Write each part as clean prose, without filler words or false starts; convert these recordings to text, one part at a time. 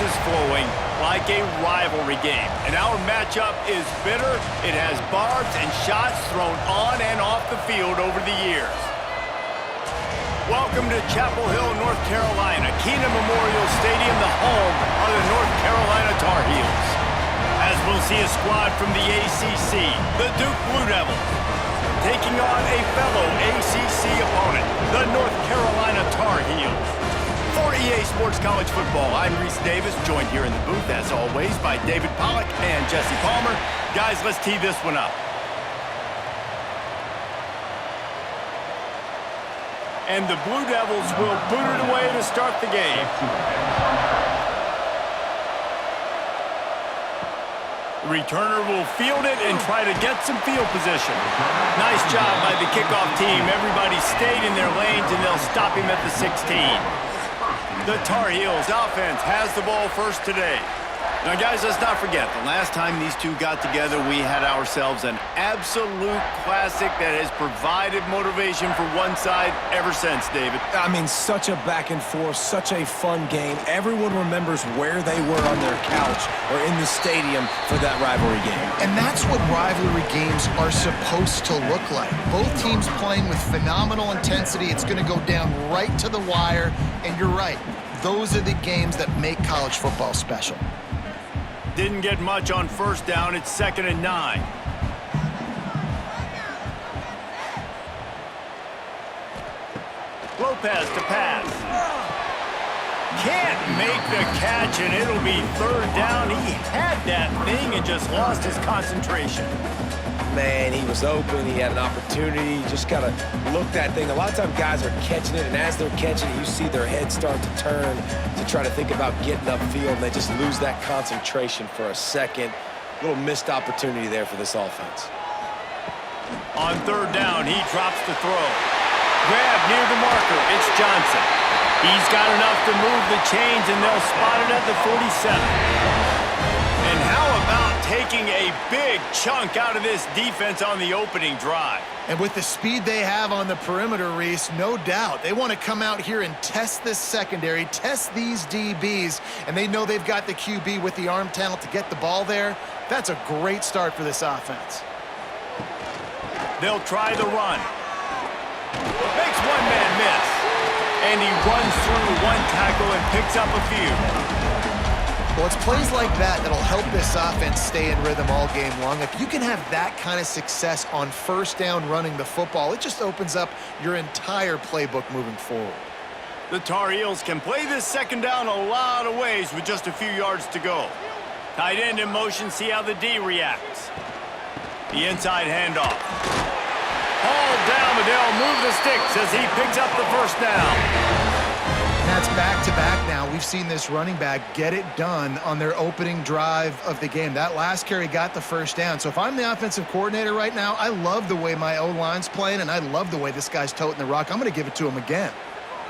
juices flowing like a rivalry game. And our matchup is bitter. It has barbs and shots thrown on and off the field over the years. Welcome to Chapel Hill, North Carolina, Keenan Memorial Stadium, the home of the North Carolina Tar Heels. As we'll see a squad from the ACC, the Duke Blue Devils, taking on a fellow ACC opponent, the North Carolina Tar Heels. For EA Sports College Football, I'm Reese Davis, joined here in the booth, as always, by David Pollack and Jesse Palmer. Guys, let's tee this one up. And the Blue Devils will boot it away to start the game. The returner will field it and try to get some field position. Nice job by the kickoff team. Everybody stayed in their lanes, and they'll stop him at the 16. The Tar Heels offense has the ball first today. Now, guys, let's not forget, the last time these two got together, we had ourselves an absolute classic that has provided motivation for one side ever since, David. I mean, such a back and forth, such a fun game. Everyone remembers where they were on their couch or in the stadium for that rivalry game. And that's what rivalry games are supposed to look like. Both teams playing with phenomenal intensity. It's going to go down right to the wire. And you're right, those are the games that make college football special. Didn't get much on first down. It's 2nd and 9. Lopez to pass. Can't make the catch, and it'll be 3rd down. He had that thing and just lost his concentration. Man, he was open. He had an opportunity. You just got to look that thing. A lot of times guys are catching it, and as they're catching it, you see their head start to turn to try to think about getting upfield, and they just lose that concentration for a second. A little missed opportunity there for this offense. On 3rd down, he drops the throw. Grab near the marker. It's Johnson. He's got enough to move the chains, and they'll spot it at the 47. And how about taking a big chunk out of this defense on the opening drive? And with the speed they have on the perimeter, Reese, no doubt, they want to come out here and test this secondary, test these DBs, and they know they've got the QB with the arm talent to get the ball there. That's a great start for this offense. They'll try the run. Makes one man miss. And he runs through one tackle and picks up a few. Well, it's plays like that that'll help this offense stay in rhythm all game long. If you can have that kind of success on first down running the football, it just opens up your entire playbook moving forward. The Tar Heels can play this 2nd down a lot of ways with just a few yards to go. Tight end in motion, see how the D reacts. The inside handoff. Hauled down, but they'll move the sticks as he picks up the 1st down. That's back-to-back now. We've seen this running back get it done on their opening drive of the game. That last carry got the 1st down. So if I'm the offensive coordinator right now, I love the way my O-line's playing, and I love the way this guy's toting the rock. I'm going to give it to him again.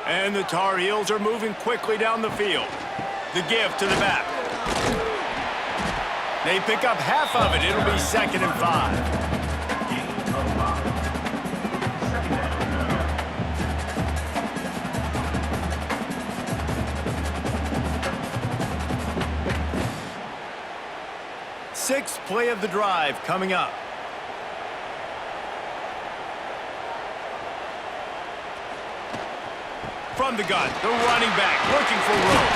And the Tar Heels are moving quickly down the field. The give to the back. They pick up half of it. It'll be 2nd and 5. Sixth play of the drive coming up. From the gun, the running back looking for room.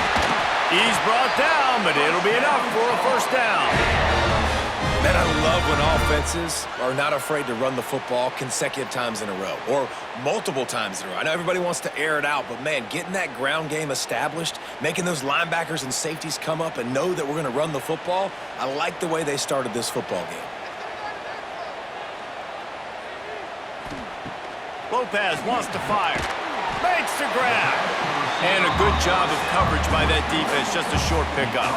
He's brought down, but it'll be enough for a 1st down. Man, I love when offenses are not afraid to run the football consecutive times in a row or multiple times in a row. I know everybody wants to air it out, but, man, getting that ground game established, making those linebackers and safeties come up and know that we're going to run the football, I like the way they started this football game. Lopez wants to fire. Makes the grab. And a good job of coverage by that defense, just a short pickup.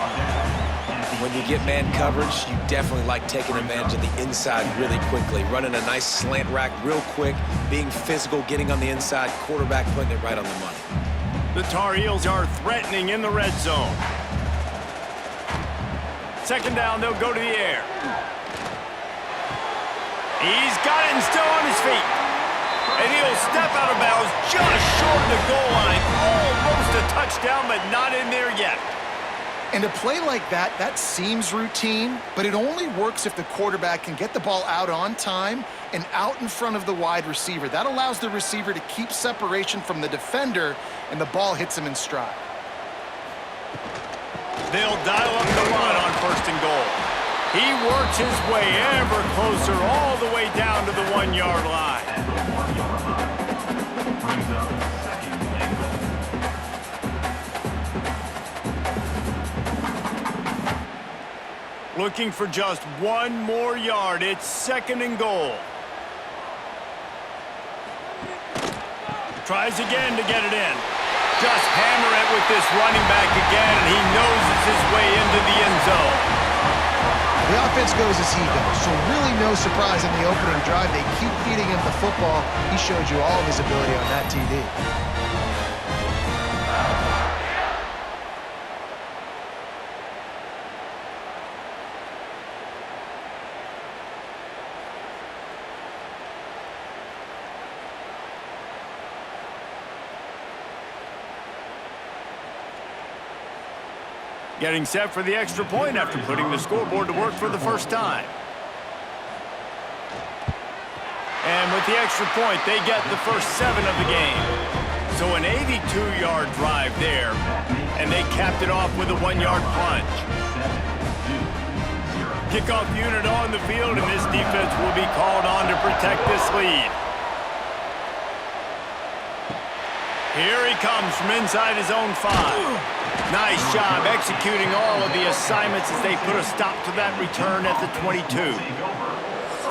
When you get man coverage, you definitely like taking advantage of the inside really quickly, running a nice slant rack real quick, being physical, getting on the inside, quarterback putting it right on the money. The Tar Heels are threatening in the red zone. 2nd down, they'll go to the air. He's got it and still on his feet. And he'll step out of bounds just short of the goal line. Almost a touchdown, but not in there yet. And a play like that, that seems routine, but it only works if the quarterback can get the ball out on time and out in front of the wide receiver. That allows the receiver to keep separation from the defender, and the ball hits him in stride. They'll dial up the run on 1st and goal. He works his way ever closer all the way down to the 1-yard line. Looking for just 1 more yard. It's 2nd and goal. Tries again to get it in. Just hammer it with this running back again, and he noses his way into the end zone. The offense goes as he goes, so really no surprise in the opening drive. They keep feeding him the football. He showed you all of his ability on that TD. Getting set for the extra point after putting the scoreboard to work for the first time. And with the extra point, they get the first 7 of the game. So an 82-yard drive there, and they capped it off with a 1-yard plunge. Kickoff unit on the field, and this defense will be called on to protect this lead. Here he comes from inside his own 5. Nice job executing all of the assignments as they put a stop to that return at the 22.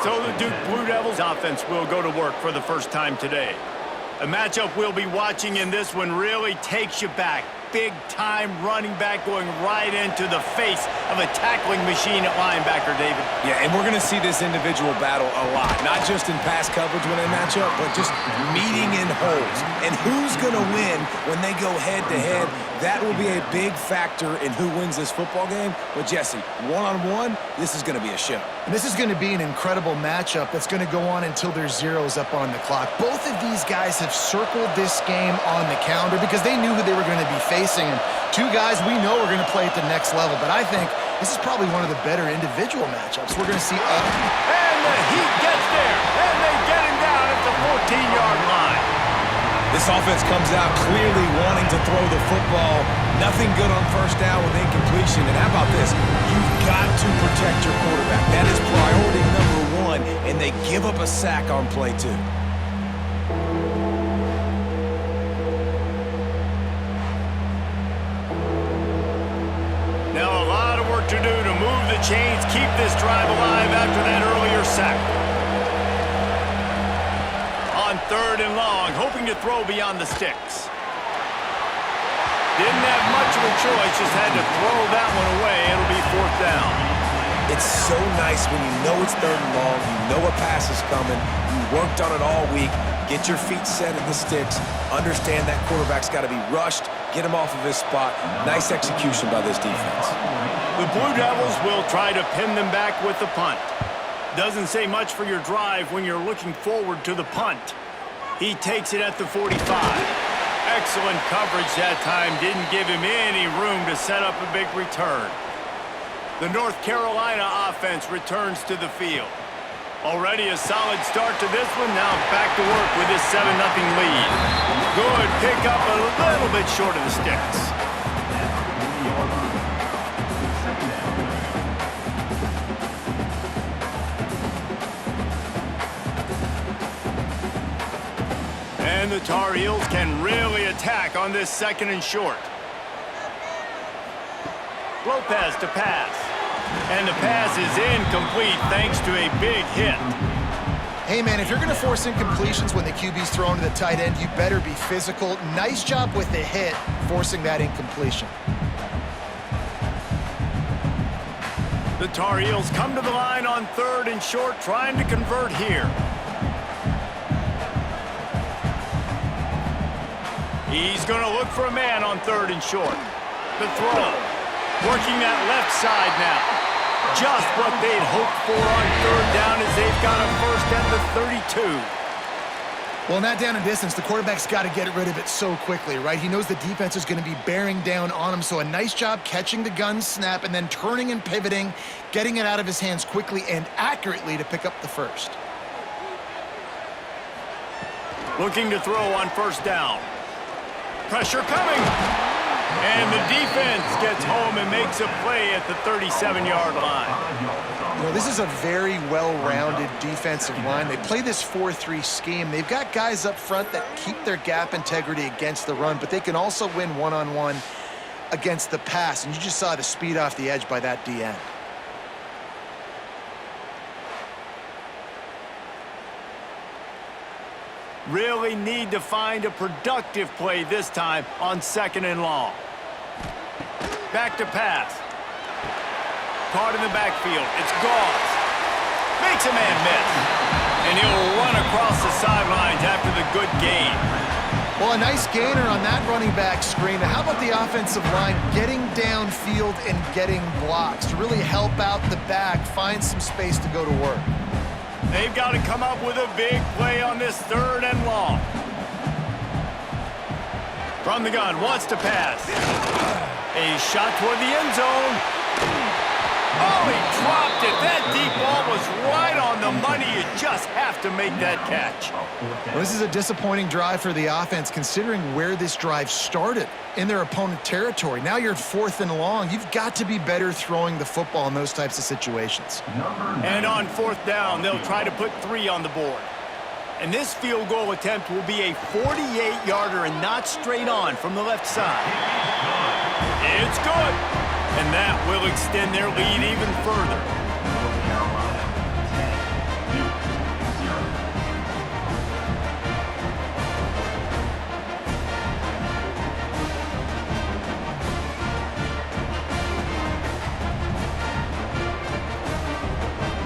So the Duke Blue Devils offense will go to work for the first time today. A matchup we'll be watching in this one really takes you back. Big-time running back going right into the face of a tackling machine at linebacker, David. Yeah, and we're going to see this individual battle a lot. Not just in pass coverage when they match up, but just meeting in holes. And who's going to win when they go head-to-head? That will be a big factor in who wins this football game. But, Jesse, one-on-one, this is going to be a show. And this is going to be an incredible matchup that's going to go on until there's zeros up on the clock. Both of these guys have circled this game on the calendar because they knew who they were going to be facing. And 2 guys we know are going to play at the next level. But I think this is probably one of the better individual matchups we're going to see. And the Heat gets there, and they get him down at the 14-yard line. This offense comes out clearly wanting to throw the football. Nothing good on 1st down with incompletion. And how about this? You've got to protect your quarterback. That is priority number 1, and they give up a sack on play 2. Now a lot of work to do to move the chains, keep this drive alive after that earlier sack. On 3rd and long, hoping to throw beyond the sticks. Didn't have much of a choice, just had to throw that one away. It'll be 4th down. It's so nice when you know it's 3rd and long, you know a pass is coming, you worked on it all week, get your feet set at the sticks, understand that quarterback's got to be rushed, get him off of his spot. Nice execution by this defense. The Blue Devils will try to pin them back with the punt. Doesn't say much for your drive when you're looking forward to the punt. He takes it at the 45. Excellent coverage that time. Didn't give him any room to set up a big return. The North Carolina offense returns to the field. Already a solid start to this one. Now back to work with this 7-0 lead. Good pick up, a little bit short of the sticks. And the Tar Heels can really attack on this 2nd and short. Lopez to pass. And the pass is incomplete thanks to a big hit. Hey, man, if you're going to force incompletions when the QB's thrown to the tight end, you better be physical. Nice job with the hit, forcing that incompletion. The Tar Heels come to the line on 3rd and short, trying to convert here. He's going to look for a man on 3rd and short. The throw. Working that left side now. Just what they'd hoped for on 3rd down as they've got a first at the 32. Well, in that down and distance, the quarterback's got to get rid of it so quickly, right? He knows the defense is going to be bearing down on him, so a nice job catching the gun snap and then turning and pivoting, getting it out of his hands quickly and accurately to pick up the first. Looking to throw on first down. Pressure coming. And the defense gets home and makes a play at the 37-yard line. You know, this is a very well-rounded defensive line. They play this 4-3 scheme. They've got guys up front that keep their gap integrity against the run, but they can also win one-on-one against the pass. And you just saw the speed off the edge by that D-end. Really need to find a productive play this time on 2nd and long. Back to pass. Caught in the backfield. It's Gauze. Makes a man miss. And he'll run across the sidelines after the good gain. Well, a nice gainer on that running back screen. How about the offensive line getting downfield and getting blocks to really help out the back, find some space to go to work? They've got to come up with a big play on this 3rd and long. From the gun, wants to pass. A shot toward the end zone. Oh, he dropped it. That deep ball was right on the money. You just have to make that catch. Well, this is a disappointing drive for the offense, considering where this drive started in their opponent territory. Now you're at 4th and long. You've got to be better throwing the football in those types of situations. And on 4th down, they'll try to put 3 on the board. And this field goal attempt will be a 48-yarder and not straight on from the left side. It's good. And that will extend their lead even further.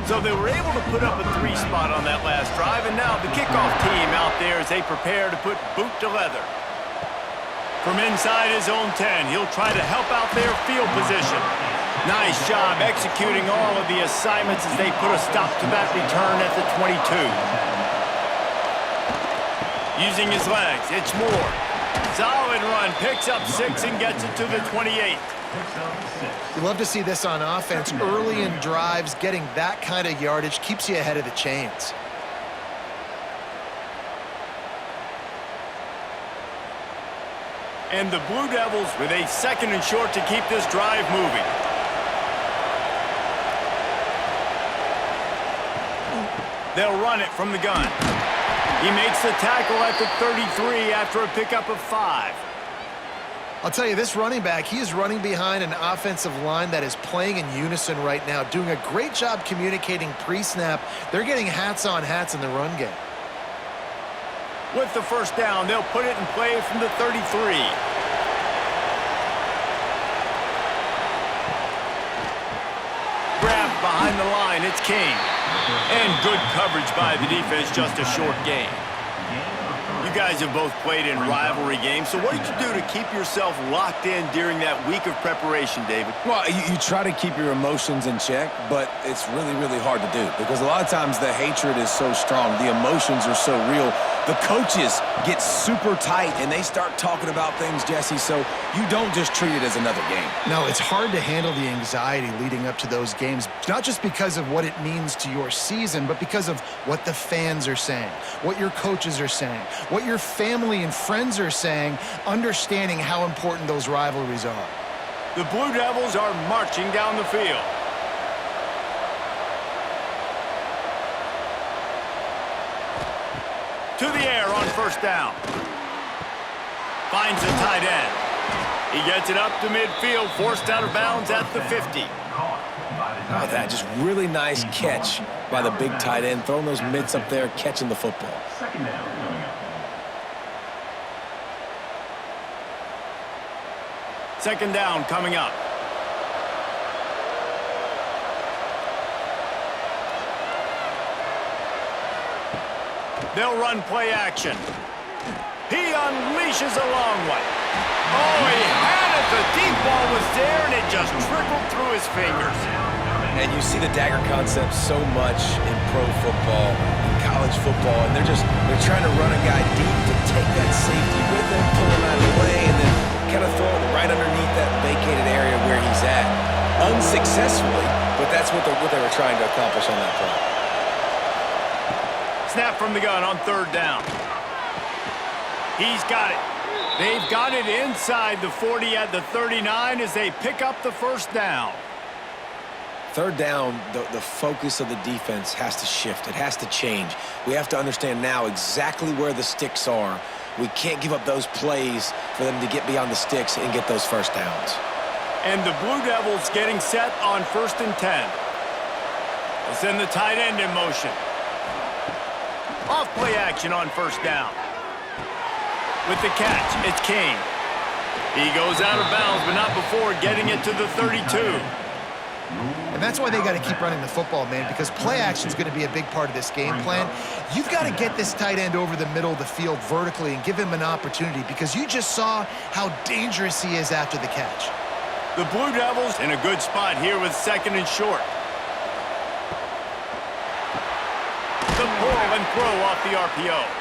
So they were able to put up a 3 spot on that last drive, and now the kickoff team out there as they prepare to put boot to leather. From inside his own 10, he'll try to help out their field position. Nice job executing all of the assignments as they put a stop to that return at the 22. Using his legs, it's Moore. Solid run, picks up 6 and gets it to the 28. You love to see this on offense. Early in drives, getting that kind of yardage keeps you ahead of the chains. And the Blue Devils with a 2nd and short to keep this drive moving. They'll run it from the gun. He makes the tackle at the 33 after a pickup of 5. I'll tell you, this running back, he is running behind an offensive line that is playing in unison right now, doing a great job communicating pre-snap. They're getting hats on hats in the run game. With the 1st down, they'll put it in play from the 33. Grabbed behind the line, it's King. And good coverage by the defense, just a short gain. You guys have both played in rivalry games, so what did you do to keep yourself locked in during that week of preparation, David? Well, you try to keep your emotions in check, but it's really, really hard to do because a lot of times the hatred is so strong. The emotions are so real. The coaches get super tight, and they start talking about things, Jesse, so you don't just treat it as another game. No, it's hard to handle the anxiety leading up to those games, not just because of what it means to your season, but because of what the fans are saying, what your coaches are saying, what your family and friends are saying, understanding how important those rivalries are. The Blue Devils are marching down the field. To the air on 1st down. Finds the tight end. He gets it up to midfield, forced out of bounds at the 50. Oh, that just really nice catch by the big tight end, throwing those mitts up there, catching the football. 2nd down coming up. 2nd down coming up. They'll run play action. He unleashes a long one. Oh, he had it. The deep ball was there, and it just trickled through his fingers. And you see the dagger concept so much in pro football, in college football, and they're trying to run a guy deep to take that safety with him, pull him out of the way, and then kind of throw it right underneath that vacated area where he's at. Unsuccessfully, but that's what they were trying to accomplish on that play. Snap from the gun on 3rd down. He's got it. They've got it inside the 40 at the 39 as they pick up the 1st down. 3rd down, the focus of the defense has to shift. It has to change. We have to understand now exactly where the sticks are. We can't give up those plays for them to get beyond the sticks and get those 1st downs. And the Blue Devils getting set on 1st and 10. They'll send the tight end in motion. Off play action on 1st down. With the catch, it's King. He goes out of bounds, but not before getting it to the 32. And that's why they got to keep running the football, man, because play action is going to be a big part of this game plan. You've got to get this tight end over the middle of the field vertically and give him an opportunity, because you just saw how dangerous he is after the catch. The Blue Devils in a good spot here with 2nd and short. The pull and throw off the RPO.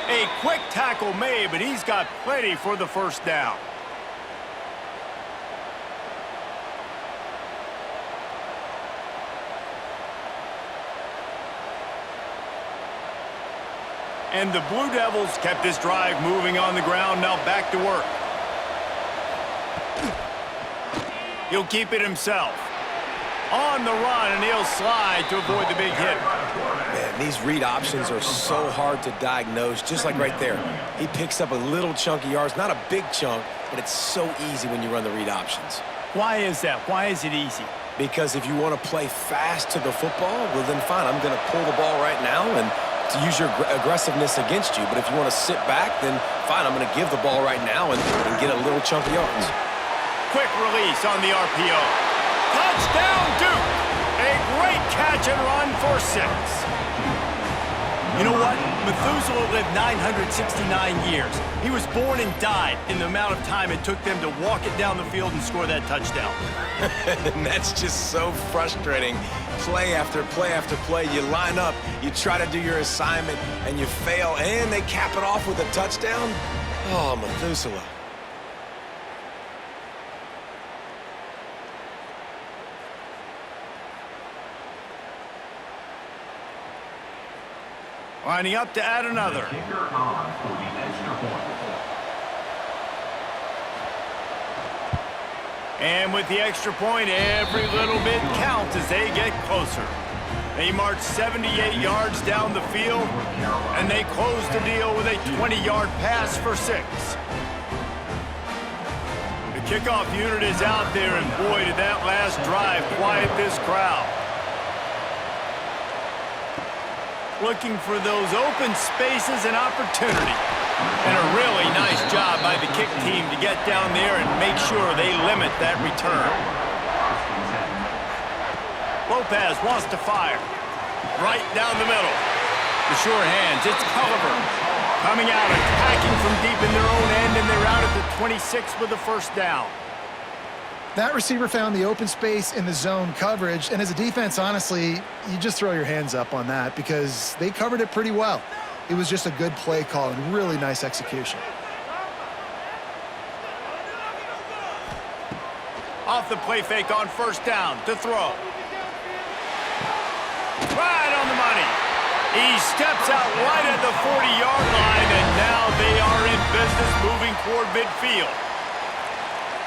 A quick tackle made, but he's got plenty for the 1st down. And the Blue Devils kept this drive moving on the ground, now back to work. He'll keep it himself. On the run, and he'll slide to avoid the big hit. Man, these read options are so hard to diagnose, just like right there. He picks up a little chunk of yards, not a big chunk, but it's so easy when you run the read options. Why is that? Why is it easy? Because if you want to play fast to the football, well then fine, I'm going to pull the ball right now and to use your aggressiveness against you. But if you want to sit back, then fine, I'm going to give the ball right now and get a little chunk of yards. Quick release on the RPO. Touchdown, Duke! A great catch and run for 6. You know what? Methuselah lived 969 years. He was born and died in the amount of time it took them to walk it down the field and score that touchdown. And that's just so frustrating. Play after play after play. You line up, you try to do your assignment, and you fail, and they cap it off with a touchdown? Oh, Methuselah. Lining up to add another. And with the extra point, every little bit counts as they get closer. They march 78 yards down the field, and they close the deal with a 20-yard pass for 6. The kickoff unit is out there, and boy, did that last drive quiet this crowd. Looking for those open spaces and opportunity. And a really nice job by the kick team to get down there and make sure they limit that return. Lopez wants to fire. Right down the middle. The sure hands, it's Culliver. Coming out, attacking from deep in their own end, and they're out at the 26 with the 1st down. That receiver found the open space in the zone coverage, and as a defense, honestly, you just throw your hands up on that because they covered it pretty well. It was just a good play call and really nice execution. Off the play fake on 1st down to throw. Right on the money. He steps out right at the 40-yard line, and now they are in business moving toward midfield.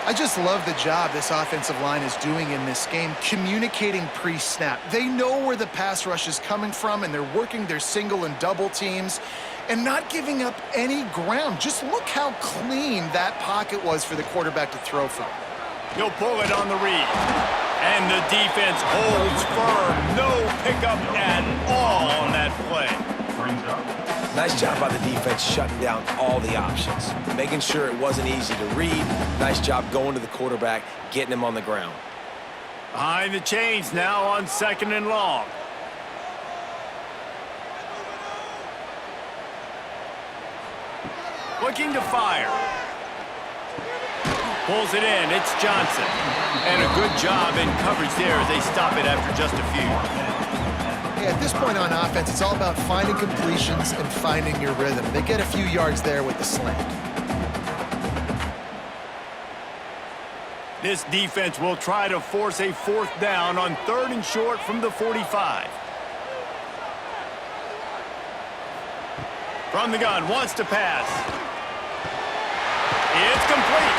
I just love the job this offensive line is doing in this game, communicating pre-snap. They know where the pass rush is coming from, and they're working their single and double teams and not giving up any ground. Just look how clean that pocket was for the quarterback to throw from. He'll pull it on the read. And the defense holds firm. No pickup at all on that play. Nice job by the defense shutting down all the options, making sure it wasn't easy to read. Nice job going to the quarterback, getting him on the ground. Behind the chains now on 2nd and long. Looking to fire. Pulls it in. It's Johnson. And a good job in coverage there as they stop it after just a few. Yeah, at this point on offense, it's all about finding completions and finding your rhythm. They get a few yards there with the slant. This defense will try to force a 4th down on 3rd and short from the 45. From the gun, wants to pass. It's complete.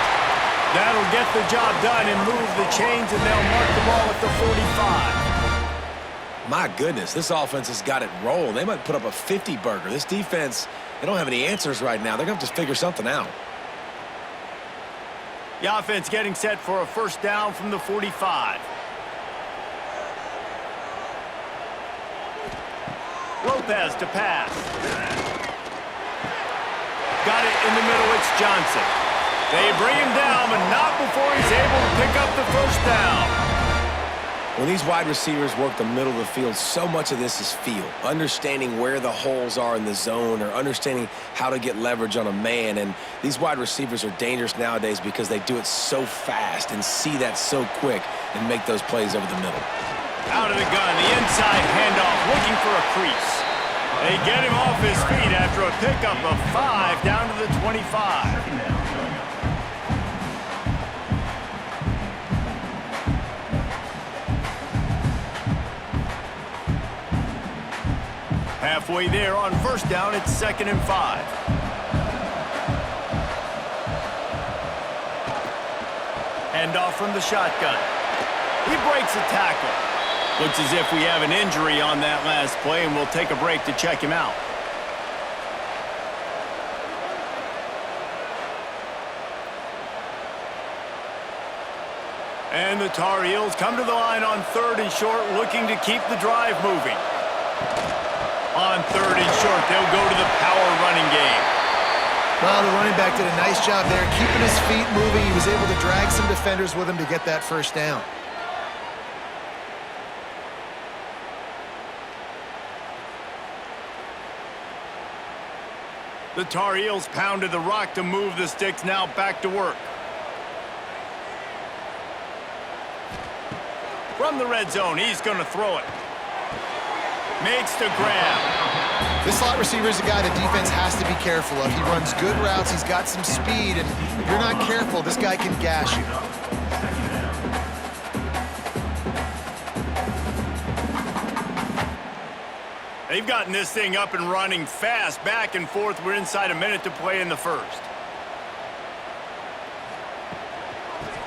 That'll get the job done and move the chains, and they'll mark the ball at the 45. My goodness, this offense has got it rolling. They might put up a 50-burger. This defense, they don't have any answers right now. They're going to have to figure something out. The offense getting set for a 1st down from the 45. Lopez to pass. Got it in the middle, it's Johnson. They bring him down, but not before he's able to pick up the 1st down. When these wide receivers work the middle of the field, so much of this is feel. Understanding where the holes are in the zone or understanding how to get leverage on a man. And these wide receivers are dangerous nowadays because they do it so fast and see that so quick and make those plays over the middle. Out of the gun, the inside handoff, looking for a crease. They get him off his feet after a pickup of 5 down to the 25. Halfway there on 1st down, it's 2nd and 5. Handoff from the shotgun. He breaks a tackle. Looks as if we have an injury on that last play, and we'll take a break to check him out. And the Tar Heels come to the line on 3rd and short, looking to keep the drive moving. On 3rd and short, they'll go to the power running game. Well, the running back did a nice job there, keeping his feet moving. He was able to drag some defenders with him to get that 1st down. The Tar Heels pounded the rock to move the sticks, now back to work. From the red zone, he's going to throw it. Makes the grab. This slot receiver is a guy the defense has to be careful of. He runs good routes, he's got some speed, and if you're not careful, this guy can gash you. They've gotten this thing up and running fast, back and forth. We're inside a minute to play in the 1st.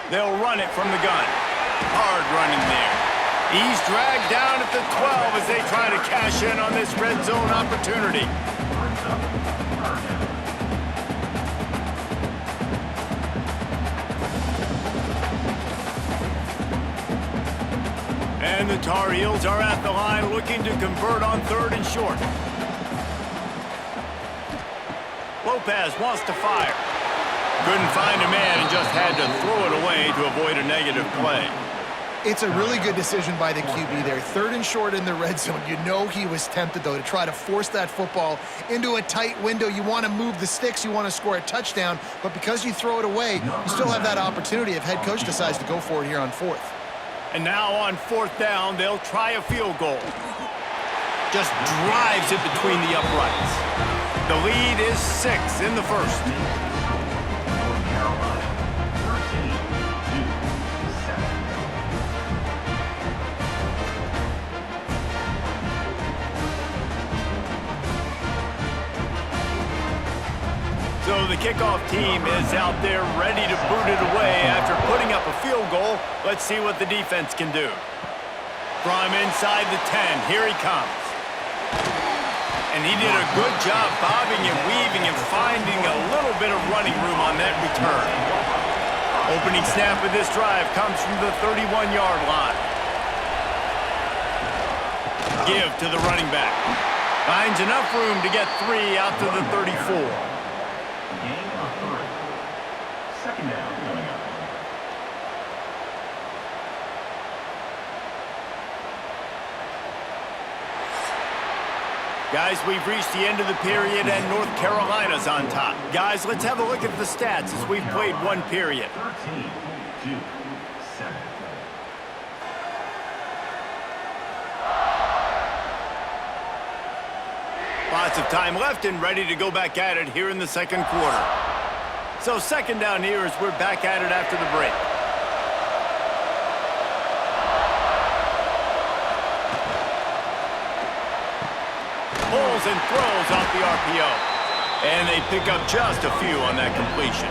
They'll run it from the gun. Hard running there. He's dragged down at the 12 as they try to cash in on this red zone opportunity. And the Tar Heels are at the line looking to convert on 3rd and short. Lopez wants to fire. Couldn't find a man and just had to throw it away to avoid a negative play. It's a really good decision by the QB there. 3rd and short in the red zone. You know he was tempted, though, to try to force that football into a tight window. You want to move the sticks. You want to score a touchdown. But because you throw it away, you still have that opportunity if head coach decides to go for it here on 4th. And now on 4th down, they'll try a field goal. Just drives it between the uprights. The lead is 6 in the 1st. So the kickoff team is out there ready to boot it away after putting up a field goal. Let's see what the defense can do. From inside the 10, here he comes. And he did a good job bobbing and weaving and finding a little bit of running room on that return. Opening snap of this drive comes from the 31-yard line. Give to the running back. Finds enough room to get 3 out to the 34. Guys, we've reached the end of the period, and North Carolina's on top. Guys, let's have a look at the stats as we've played one period. 13-7. Lots of time left and ready to go back at it here in the second quarter. So second down here as we're back at it after the break. Pulls and throws off the RPO. And they pick up just a few on that completion.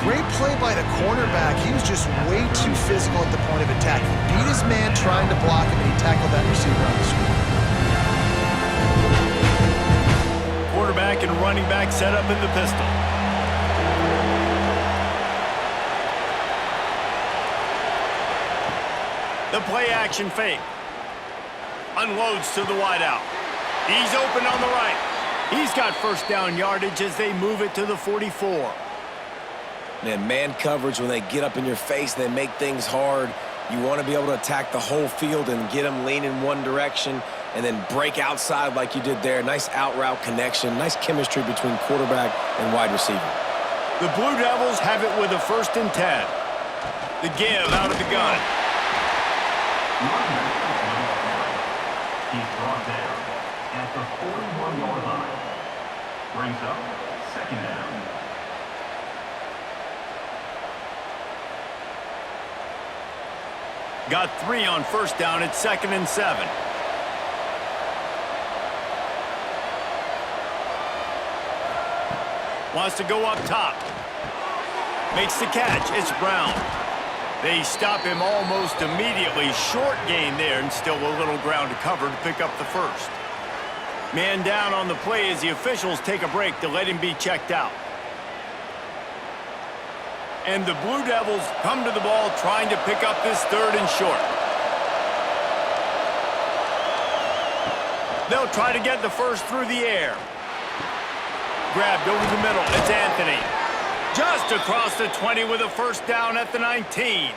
Great play by the cornerback. He was just way too physical at the point of attack. He beat his man trying to block him, and he tackled that receiver on the screen. Quarterback and running back set up in the pistol. The play action fake. Unloads to the wideout. He's open on the right. He's got first down yardage as they move it to the 44. Man coverage, when they get up in your face, they make things hard. You want to be able to attack the whole field and get them leaning one direction and then break outside like you did there. Nice out-route connection, nice chemistry between quarterback and wide receiver. The Blue Devils have it with a 1st and 10. The give out of the gun. He's brought down at the 41-yard line. Brings up second down. Got 3 on first down at 2nd and 7. Wants to go up top. Makes the catch. It's Brown. They stop him almost immediately. Short gain there and still a little ground to cover to pick up the first. Man down on the play as the officials take a break to let him be checked out. And the Blue Devils come to the ball trying to pick up this 3rd and short. They'll try to get the first through the air. Grabbed over the middle. It's Anthony. Just across the 20 with a first down at the 19.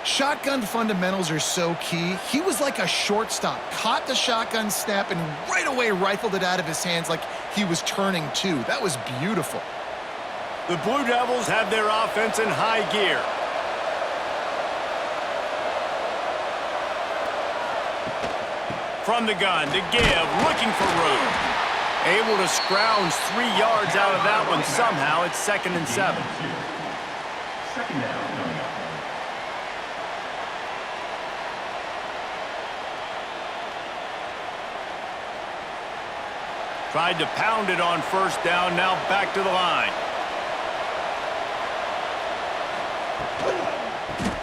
Shotgun fundamentals are so key. He was like a shortstop. Caught the shotgun snap and right away rifled it out of his hands like he was turning two. That was beautiful. The Blue Devils have their offense in high gear. From the gun to give, looking for room. Able to scrounge 3 yards out of that one somehow. It's 2nd and 7. Second down. Tried to pound it on first down, now back to the line.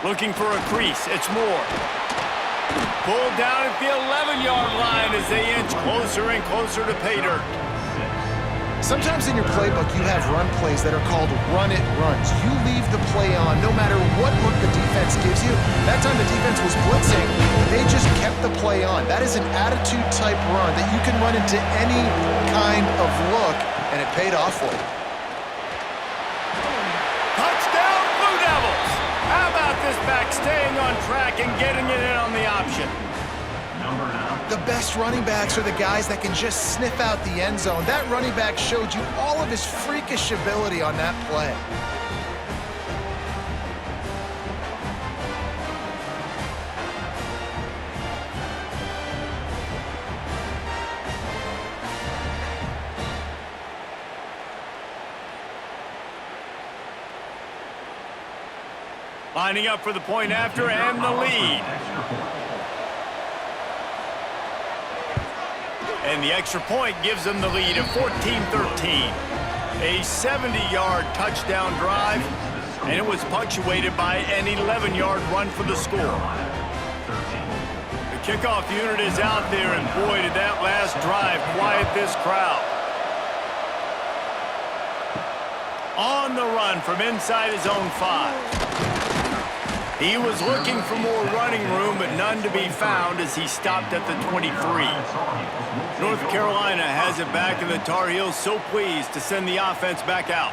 Looking for a crease, it's Moore. Pulled down at the 11-yard line as they inch closer and closer to pay dirt. Sometimes in your playbook, you have run plays that are called run-it runs. You leave the play on no matter what look the defense gives you. That time the defense was blitzing, but they just kept the play on. That is an attitude-type run that you can run into any kind of look, and it paid off for you. Touchdown, Blue Devils! How about this back staying on track and getting it in on the option? The best running backs are the guys that can just sniff out the end zone. That running back showed you all of his freakish ability on that play. Lining up for the point after and the lead. And the extra point gives them the lead of 14-13. A 70-yard touchdown drive, and it was punctuated by an 11-yard run for the score. The kickoff unit is out there, and boy, did that last drive quiet this crowd. On the run from inside his own 5. He was looking for more running room, but none to be found as he stopped at the 23. North Carolina has it back, and the Tar Heels so pleased to send the offense back out.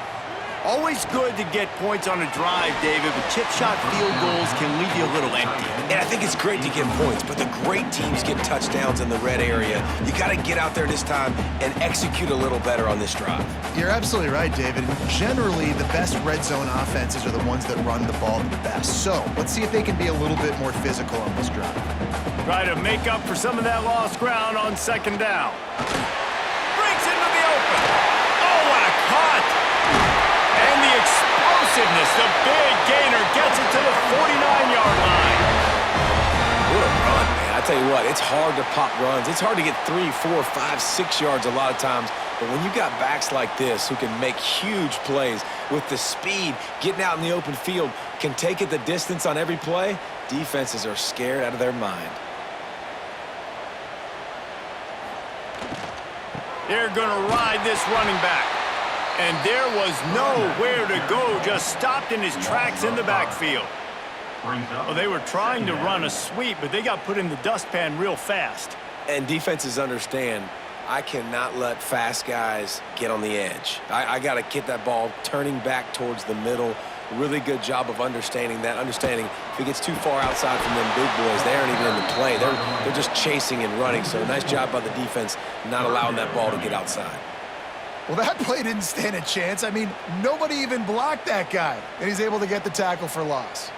Always good to get points on a drive, David, but chip shot field goals can lead leave you a little empty. And I think it's great to get points, but the great teams get touchdowns in the red area. You got to get out there this time and execute a little better on this drive. You're absolutely right, David. Generally, the best red zone offenses are the ones that run the ball the best. So let's see if they can be a little bit more physical on this drive. Try to make up for some of that lost ground on second down. Breaks into the open. Oh, what a cut! And the explosiveness, the big gainer gets it to the 49-yard line. What a run, man. I tell you what, it's hard to pop runs. It's hard to get 3, 4, 5, 6 yards a lot of times. But when you got backs like this who can make huge plays with the speed, getting out in the open field, can take it the distance on every play, defenses are scared out of their mind. They're going to ride this running back. And there was nowhere to go, just stopped in his tracks in the backfield. Well, they were trying to run a sweep, but they got put in the dustpan real fast. And defenses understand, I cannot let fast guys get on the edge. I got to get that ball turning back towards the middle. Really good job of understanding that. Understanding if it gets too far outside from them big boys, they aren't even in the play. They're just chasing and running. So nice job by the defense not allowing that ball to get outside. Well, that play didn't stand a chance. I mean, nobody even blocked that guy, and he's able to get the tackle for loss.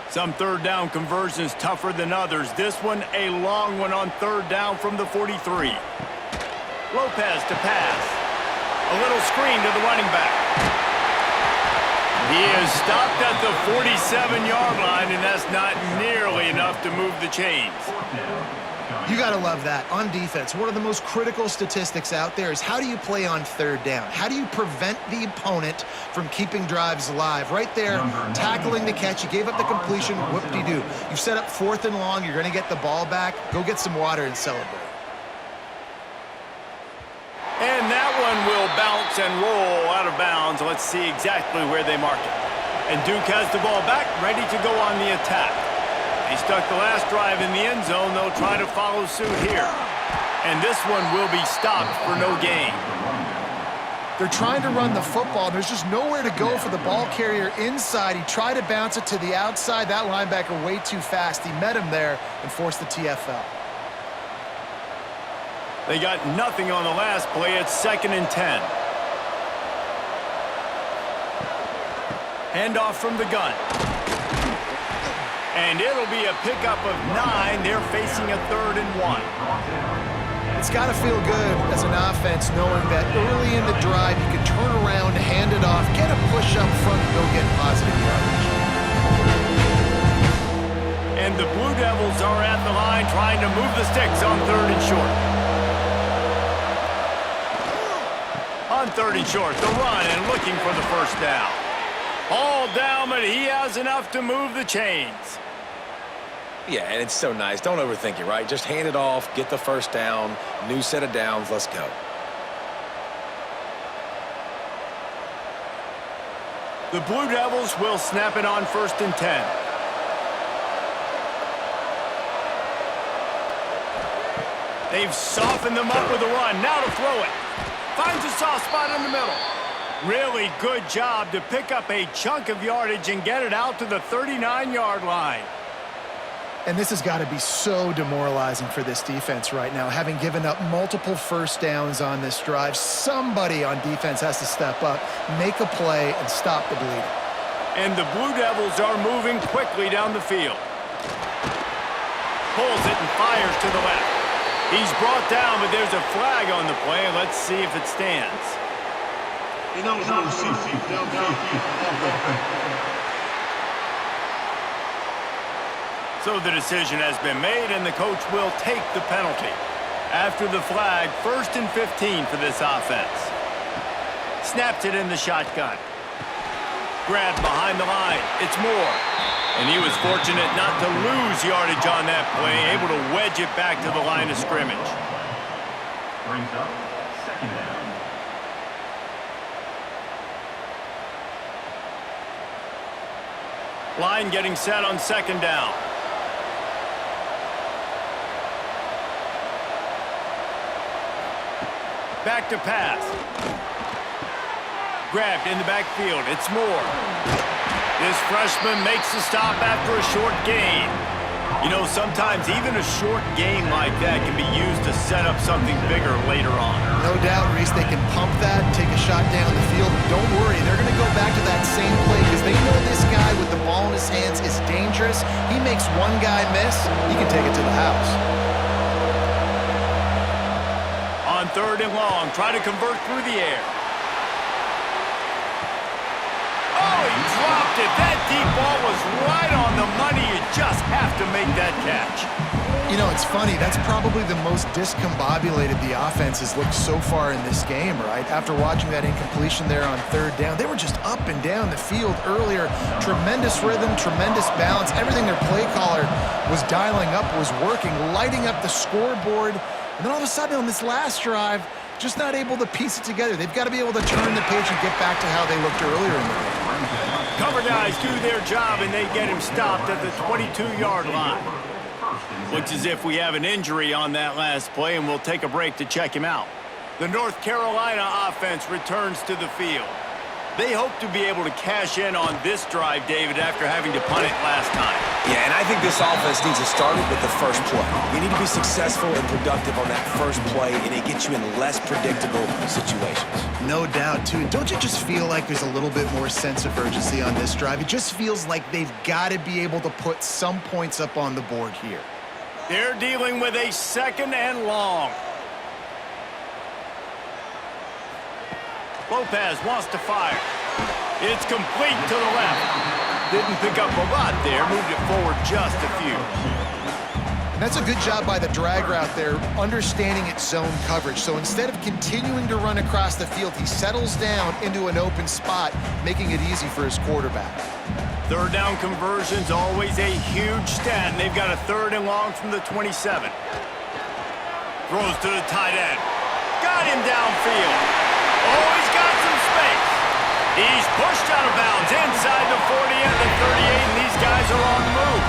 Some third down conversions tougher than others. This one a long one on third down from the 43. Lopez to pass. A little screen to the running back. He is stopped at the 47-yard line, and that's not nearly enough to move the chains. You got to love that. On defense, one of the most critical statistics out there is how do you play on third down? How do you prevent the opponent from keeping drives alive? Right there, tackling the catch. You gave up the completion. Whoop-de-doo. You've set up 4th and long. You're going to get the ball back. Go get some water and celebrate. And that one will bounce and roll out of bounds. Let's see exactly where they mark it. And Duke has the ball back, ready to go on the attack. They stuck the last drive in the end zone. They'll try to follow suit here. And this one will be stopped for no gain. They're trying to run the football. There's just nowhere to go for the ball carrier inside. He tried to bounce it to the outside. That linebacker way too fast. He met him there and forced the TFL. They got nothing on the last play. It's 2nd and 10. Handoff from the gun. And it'll be a pickup of 9. They're facing a 3rd and 1. It's got to feel good as an offense knowing that early in the drive you can turn around, hand it off, get a push up front, and go get positive yardage. And the Blue Devils are at the line trying to move the sticks on 3rd and short. On 3rd and short, the run and looking for the first down. All down, but he has enough to move the chains. Yeah, and it's so nice. Don't overthink it, right? Just hand it off, get the first down, new set of downs, let's go. The Blue Devils will snap it on 1st and 10. They've softened them up with a run. Now to throw it. Finds a soft spot in the middle. Really good job to pick up a chunk of yardage and get it out to the 39-yard line. And this has got to be so demoralizing for this defense right now, having given up multiple first downs on this drive. Somebody on defense has to step up, make a play, and stop the bleeding. And the Blue Devils are moving quickly down the field. Pulls it and fires to the left. He's brought down, but there's a flag on the play. Let's see if it stands. So the decision has been made, and the coach will take the penalty. After the flag, 1st and 15 for this offense. Snaps it in the shotgun. Grabbed behind the line. It's Moore. And he was fortunate not to lose yardage on that play, able to wedge it back to the line of scrimmage. Brings up 2nd down. Line getting set on 2nd down. Back to pass. Grabbed in the backfield. It's Moore. This freshman makes the stop after a short gain. You know, sometimes even a short gain like that can be used to set up something bigger later on. No doubt, Reese, they can pump that, take a shot down the field. Don't worry, they're going to go back to that same play because they know this guy with the ball in his hands is dangerous. He makes one guy miss, he can take it to the house. On 3rd and long, try to convert through the air. Oh, he dropped it. That deep ball was right on the money. You just have to make that catch. You know, it's funny. That's probably the most discombobulated the offense has looked so far in this game, right? After watching that incompletion there on 3rd down, they were just up and down the field earlier. Tremendous rhythm, tremendous balance. Everything their play caller was dialing up was working, lighting up the scoreboard. And then all of a sudden on this last drive, just not able to piece it together. They've got to be able to turn the page and get back to how they looked earlier in the game. Cover guys do their job, and they get him stopped at the 22-yard line. Looks as if we have an injury on that last play, and we'll take a break to check him out. The North Carolina offense returns to the field. They hope to be able to cash in on this drive, David, after having to punt it last time. Yeah, and I think this offense needs to start it with the first play. You need to be successful and productive on that first play, and it gets you in less predictable situations. No doubt, too. Don't you just feel like there's a little bit more sense of urgency on this drive? It just feels like they've got to be able to put some points up on the board here. They're dealing with a 2nd and long. Lopez wants to fire. It's complete to the left. Didn't pick up a lot there. Moved it forward just a few. And that's a good job by the drag route there, understanding its zone coverage. So instead of continuing to run across the field, he settles down into an open spot, making it easy for his quarterback. 3rd down conversion's always a huge stat, and they've got a 3rd and long from the 27. Throws to the tight end. Got him downfield. Oh, he's got some space. He's pushed out of bounds inside the 40 and the 38, and these guys are on the move.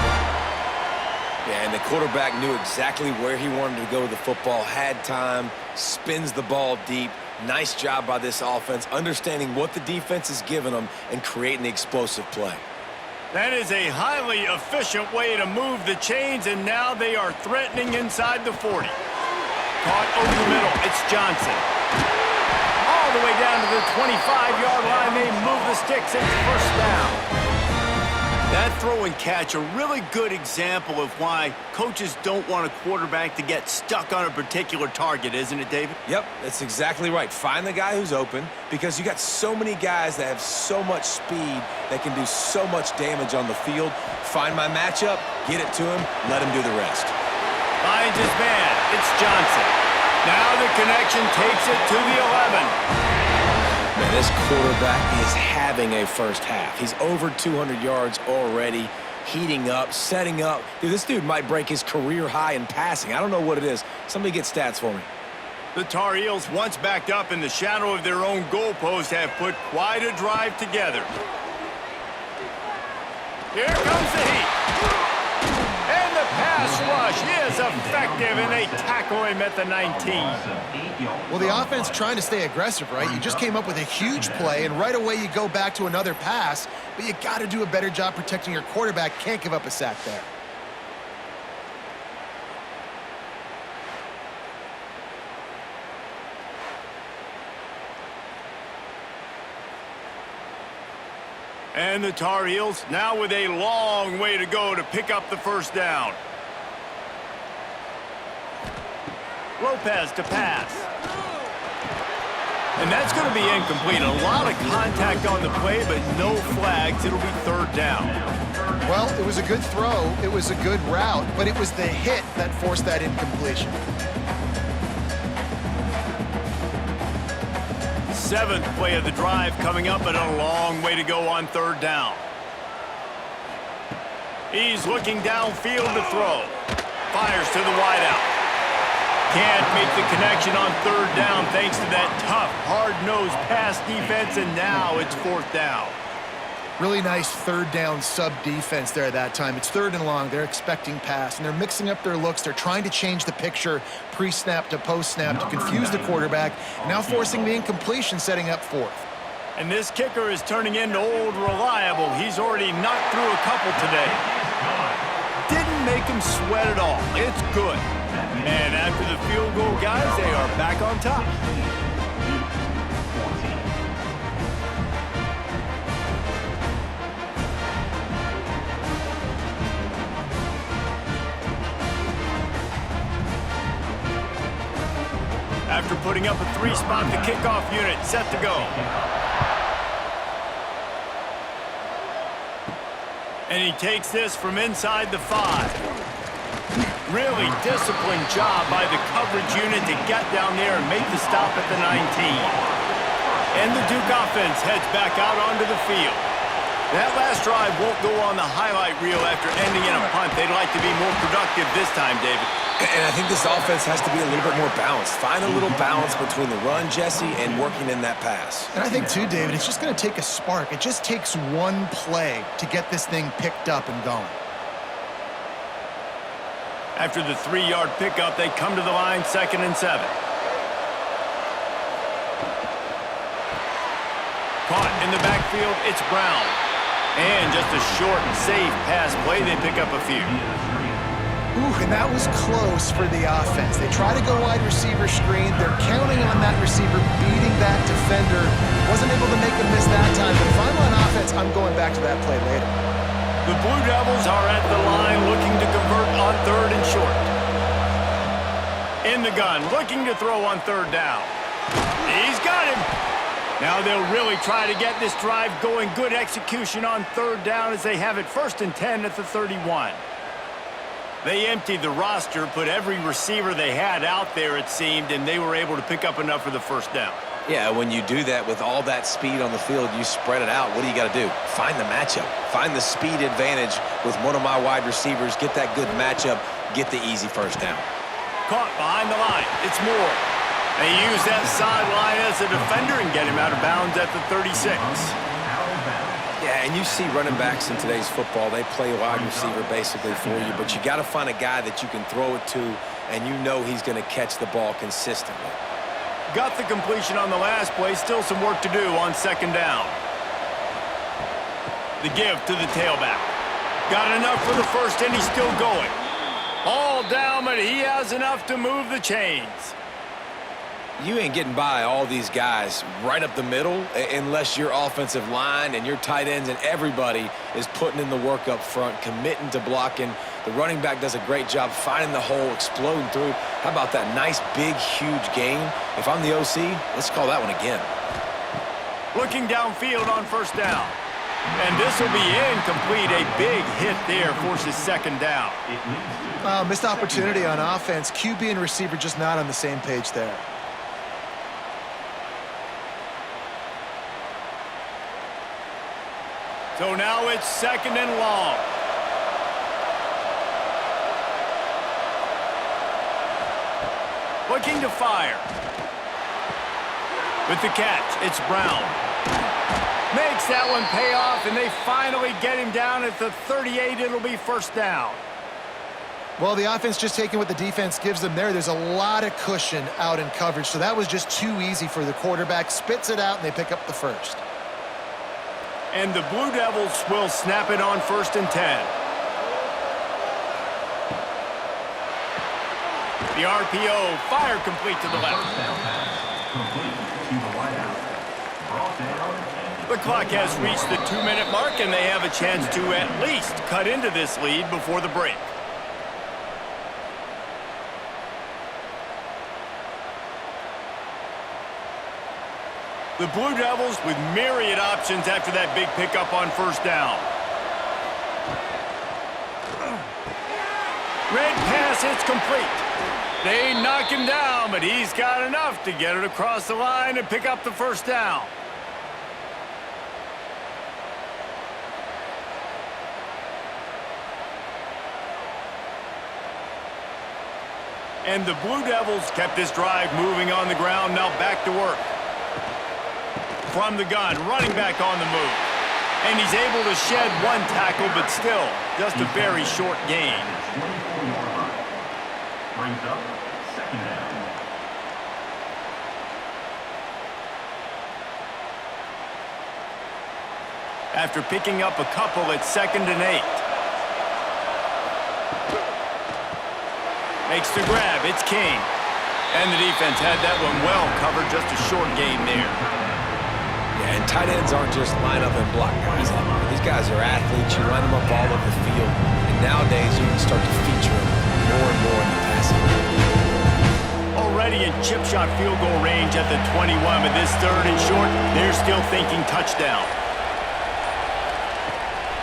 Yeah, and the quarterback knew exactly where he wanted to go with the football, had time, spins the ball deep. Nice job by this offense, understanding what the defense is giving them and creating the explosive play. That is a highly efficient way to move the chains, and now they are threatening inside the 40. Caught over the middle. It's Johnson. All the way down to the 25-yard line. They move the sticks. It's 1st down. That throw and catch, a really good example of why coaches don't want a quarterback to get stuck on a particular target, isn't it, David? Yep, that's exactly right. Find the guy who's open because you got so many guys that have so much speed that can do so much damage on the field. Find my matchup, get it to him, let him do the rest. Finds his man. It's Johnson. Now the connection takes it to the 11. Man, this quarterback is having a first half. He's over 200 yards already, heating up, setting up. Dude, this dude might break his career high in passing. I don't know what it is. Somebody get stats for me. The Tar Heels, once backed up in the shadow of their own goalpost, have put quite a drive together. Here comes the heat. And the pass rush is effective, and they tackle him at the 19. Well, the offense trying to stay aggressive, right? You just came up with a huge play, and right away you go back to another pass, but you got to do a better job protecting your quarterback. Can't give up a sack there. And the Tar Heels now with a long way to go to pick up the 1st down. Lopez to pass. And that's going to be incomplete. A lot of contact on the play, but no flags. It'll be 3rd down. Well, it was a good throw. It was a good route, but it was the hit that forced that incompletion. 7th play of the drive coming up, but a long way to go on 3rd down. He's looking downfield to throw. Fires to the wideout. Can't make the connection on 3rd down thanks to that tough, hard-nosed pass defense, and now it's 4th down. Really nice 3rd down sub defense there at that time. It's 3rd and long. They're expecting pass, and they're mixing up their looks. They're trying to change the picture pre-snap to post-snap to confuse the quarterback, and now forcing the incompletion, setting up 4th. And this kicker is turning into old reliable. He's already knocked through a couple today. Didn't make him sweat at all. It's good. And after the field goal, guys, they are back on top. After putting up a 3-spot, the kickoff unit set to go. And he takes this from inside the 5. Really disciplined job by the coverage unit to get down there and make the stop at the 19. And the Duke offense heads back out onto the field. That last drive won't go on the highlight reel after ending in a punt. They'd like to be more productive this time, David. And I think this offense has to be a little bit more balanced. Find a little balance between the run, Jesse, and working in that pass. And I think, too, David, it's just going to take a spark. It just takes one play to get this thing picked up and going. After the 3-yard pickup, they come to the line, 2nd and 7. Caught in the backfield, it's Brown. And just a short and safe pass play, they pick up a few. Ooh, and that was close for the offense. They try to go wide receiver screen. They're counting on that receiver beating that defender. Wasn't able to make him miss that time. But if I'm on offense, I'm going back to that play later. The Blue Devils are at the line looking to convert on 3rd and short. In the gun, looking to throw on 3rd down. He's got him. Now they'll really try to get this drive going. Good execution on 3rd down as they have it 1st and 10 at the 31. They emptied the roster, put every receiver they had out there, it seemed, and they were able to pick up enough for the 1st down. Yeah, when you do that with all that speed on the field, you spread it out. What do you got to do? Find the matchup. Find the speed advantage with one of my wide receivers. Get that good matchup. Get the easy 1st down. Caught behind the line. It's Moore. They use that sideline as a defender and get him out of bounds at the 36. Yeah, and you see running backs in today's football, they play wide receiver basically for you, but you got to find a guy that you can throw it to, and you know he's going to catch the ball consistently. Got the completion on the last play, still some work to do on 2nd down. The give to the tailback. Got enough for the 1st, and he's still going. All down, but he has enough to move the chains. You ain't getting by all these guys right up the middle unless your offensive line and your tight ends and everybody is putting in the work up front, committing to blocking. The running back does a great job finding the hole, exploding through. How about that nice, big, huge gain? If I'm the OC, let's call that one again. Looking downfield on 1st down. And this will be incomplete. A big hit there forces 2nd down. Missed opportunity on offense. QB and receiver just not on the same page there. So now it's 2nd and long. Looking to fire. With the catch, it's Brown. Makes that one pay off, and they finally get him down at the 38. It'll be 1st down. Well, the offense just taking what the defense gives them there. There's a lot of cushion out in coverage, so that was just too easy for the quarterback. Spits it out, and they pick up the 1st. And the Blue Devils will snap it on 1st and 10. The RPO, fire complete to the left. The clock has reached the 2-minute mark, and they have a chance to at least cut into this lead before the break. The Blue Devils with myriad options after that big pickup on 1st down. Red pass, it's complete. They knock him down, but he's got enough to get it across the line and pick up the 1st down. And the Blue Devils kept this drive moving on the ground, now back to work. From the gun, running back on the move. And he's able to shed one tackle, but still, just a very short gain. Brings up 2nd down. after picking up a couple at 2nd and 8. Makes the grab. It's King. And the defense had that one well covered. Just a short gain there. Yeah, and tight ends aren't just line up and block guys anymore. These guys are athletes. You line them up all over the field. And nowadays, you can start to feature them more and more in the passing game. Already in chip shot field goal range at the 21, but this 3rd and short, they're still thinking touchdown.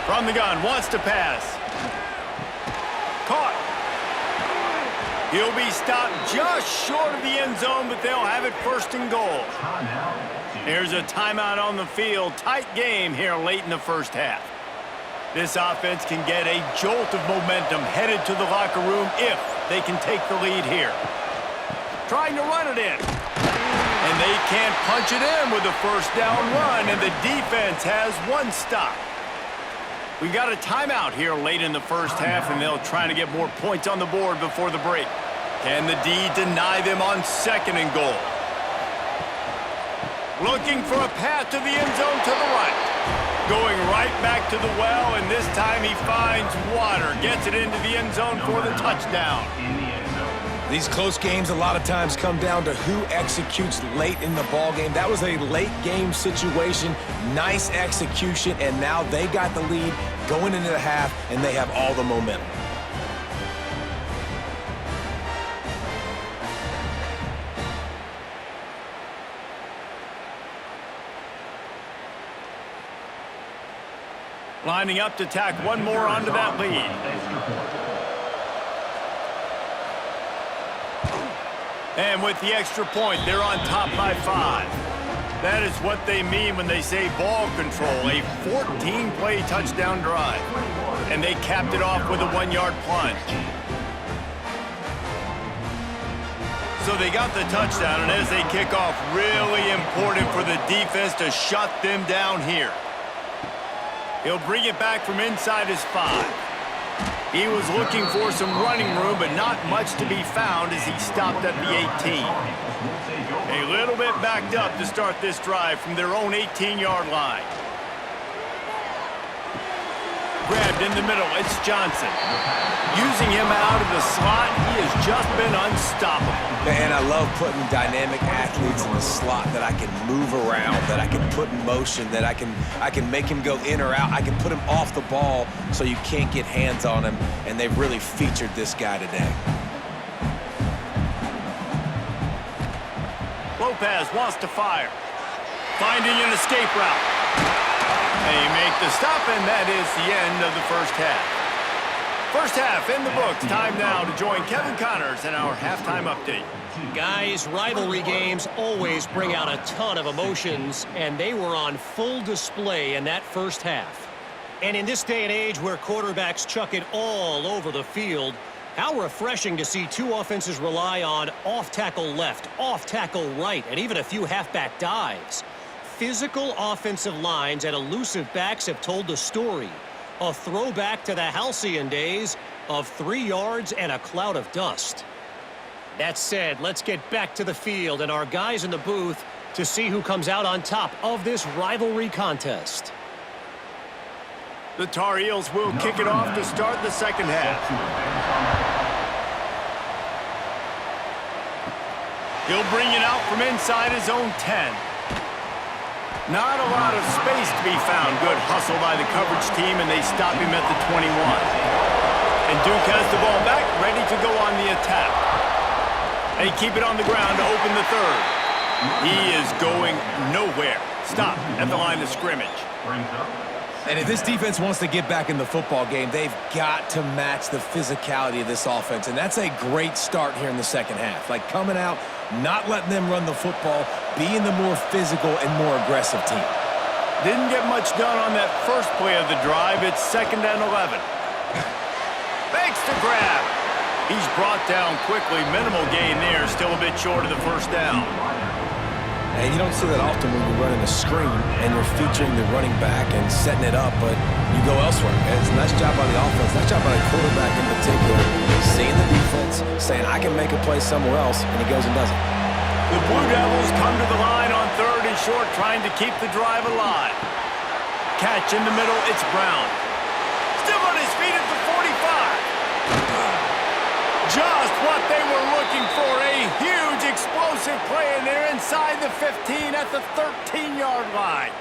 From the gun, wants to pass. Caught. He'll be stopped just short of the end zone, but they'll have it 1st and goal. There's a timeout on the field. Tight game here late in the 1st half. This offense can get a jolt of momentum headed to the locker room if they can take the lead here. Trying to run it in. And they can't punch it in with a 1st down run, and the defense has 1 stop. We've got a timeout here late in the 1st half, and they'll try to get more points on the board before the break. Can the D deny them on 2nd and goal? Looking for a path to the end zone to the right. Going right back to the well, and this time he finds water. Gets it into the end zone for the touchdown. These close games a lot of times come down to who executes late in the ball game. That was a late game situation, nice execution, and now they got the lead going into the half, and they have all the momentum. Lining up to tack one more onto that lead. And with the extra point, they're on top by 5. That is what they mean when they say ball control, a 14-play touchdown drive. And they capped it off with a 1-yard plunge. So they got the touchdown, and as they kick off, really important for the defense to shut them down here. He'll bring it back from inside his 5. He was looking for some running room, but not much to be found as he stopped at the 18. A little bit backed up to start this drive from their own 18-yard line. Grabbed in the middle, it's Johnson. Using him out of the slot, he has just been unstoppable. Man, I love putting dynamic athletes in the slot that I can move around, that I can put in motion, that I can make him go in or out. I can put him off the ball so you can't get hands on him, and they've really featured this guy today. Lopez wants to fire. Finding an escape route. They make the stop, and that is the end of the 1st half. 1st half in the books. Time now to join Kevin Connors in our halftime update. Guys, rivalry games always bring out a ton of emotions, and they were on full display in that 1st half. And in this day and age where quarterbacks chuck it all over the field, how refreshing to see 2 offenses rely on off-tackle left, off-tackle right, and even a few halfback dives. Physical offensive lines and elusive backs have told the story. A throwback to the halcyon days of 3 yards and a cloud of dust. That said, let's get back to the field and our guys in the booth to see who comes out on top of this rivalry contest. The Tar Heels will kick it off to start the 2nd half. He'll bring it out from inside his own 10. Not a lot of space to be found. Good hustle by the coverage team, and they stop him at the 21. And Duke has the ball back, ready to go on the attack. They keep it on the ground to open the 3rd. He is going nowhere. Stop at the line of scrimmage. And if this defense wants to get back in the football game, they've got to match the physicality of this offense. And that's a great start here in the 2nd half. Like coming out, not letting them run the football, being the more physical and more aggressive team. Didn't get much done on that first play of the drive. It's 2nd and 11. Makes the grab. He's brought down quickly. Minimal gain there. Still a bit short of the 1st down. And you don't see that often when you're running a screen and you're featuring the running back and setting it up, but you go elsewhere. And it's a nice job by the offense, nice job by the quarterback in particular, seeing the defense, saying, I can make a play somewhere else, and he goes and does it. The Blue Devils come to the line on 3rd and short, trying to keep the drive alive. catch in the middle. It's Brown. Still on his feet at the 45. Just what they were looking for. A huge explosive play, and they're inside the 15 at the 13-yard line.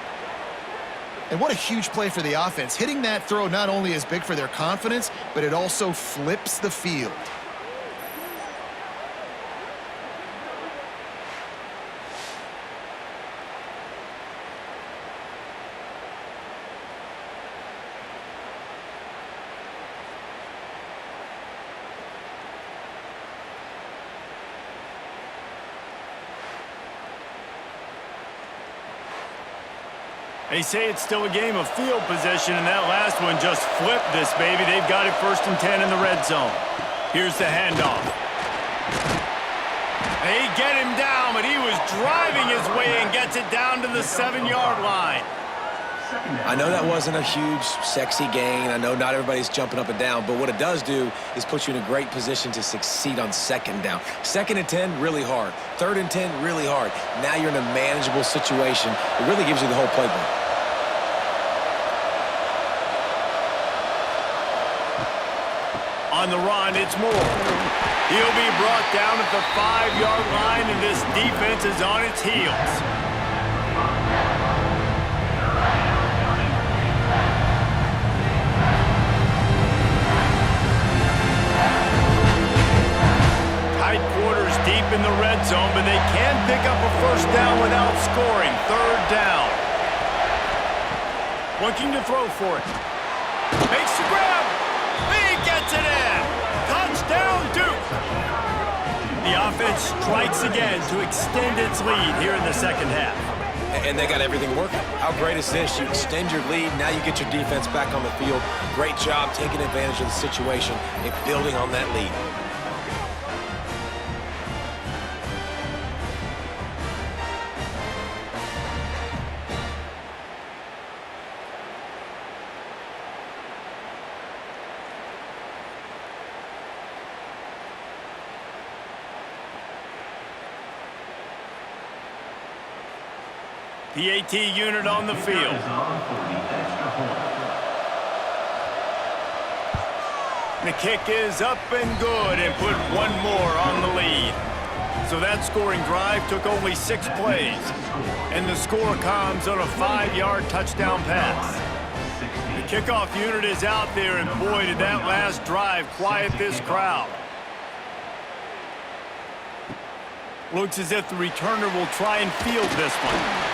And what a huge play for the offense. Hitting that throw not only is big for their confidence, but it also flips the field. They say it's still a game of field possession, and that last one just flipped this baby. They've got it 1st and 10 in the red zone. Here's the handoff. They get him down, but he was driving his way and gets it down to the 7-yard line. I know that wasn't a huge, sexy gain. I know not everybody's jumping up and down, but what it does do is put you in a great position to succeed on 2nd down. 2nd and 10, really hard. 3rd and 10, really hard. Now you're in a manageable situation. It really gives you the whole playbook. On the run, it's Moore. He'll be brought down at the 5-yard line, and this defense is on its heels. Tight quarters deep in the red zone, but they can pick up a 1st down without scoring. 3rd down. Looking to throw for it. Makes the grab. He gets it in. Touchdown, Duke. The offense strikes again to extend its lead here in the 2nd half. And they got everything working. How great is this? You extend your lead, now you get your defense back on the field. Great job taking advantage of the situation and building on that lead. PAT unit on the field. The kick is up and good and put one more on the lead. So that scoring drive took only 6 plays. And the score comes on a 5-yard touchdown pass. The kickoff unit is out there, and boy, did that last drive quiet this crowd. Looks as if the returner will try and field this one.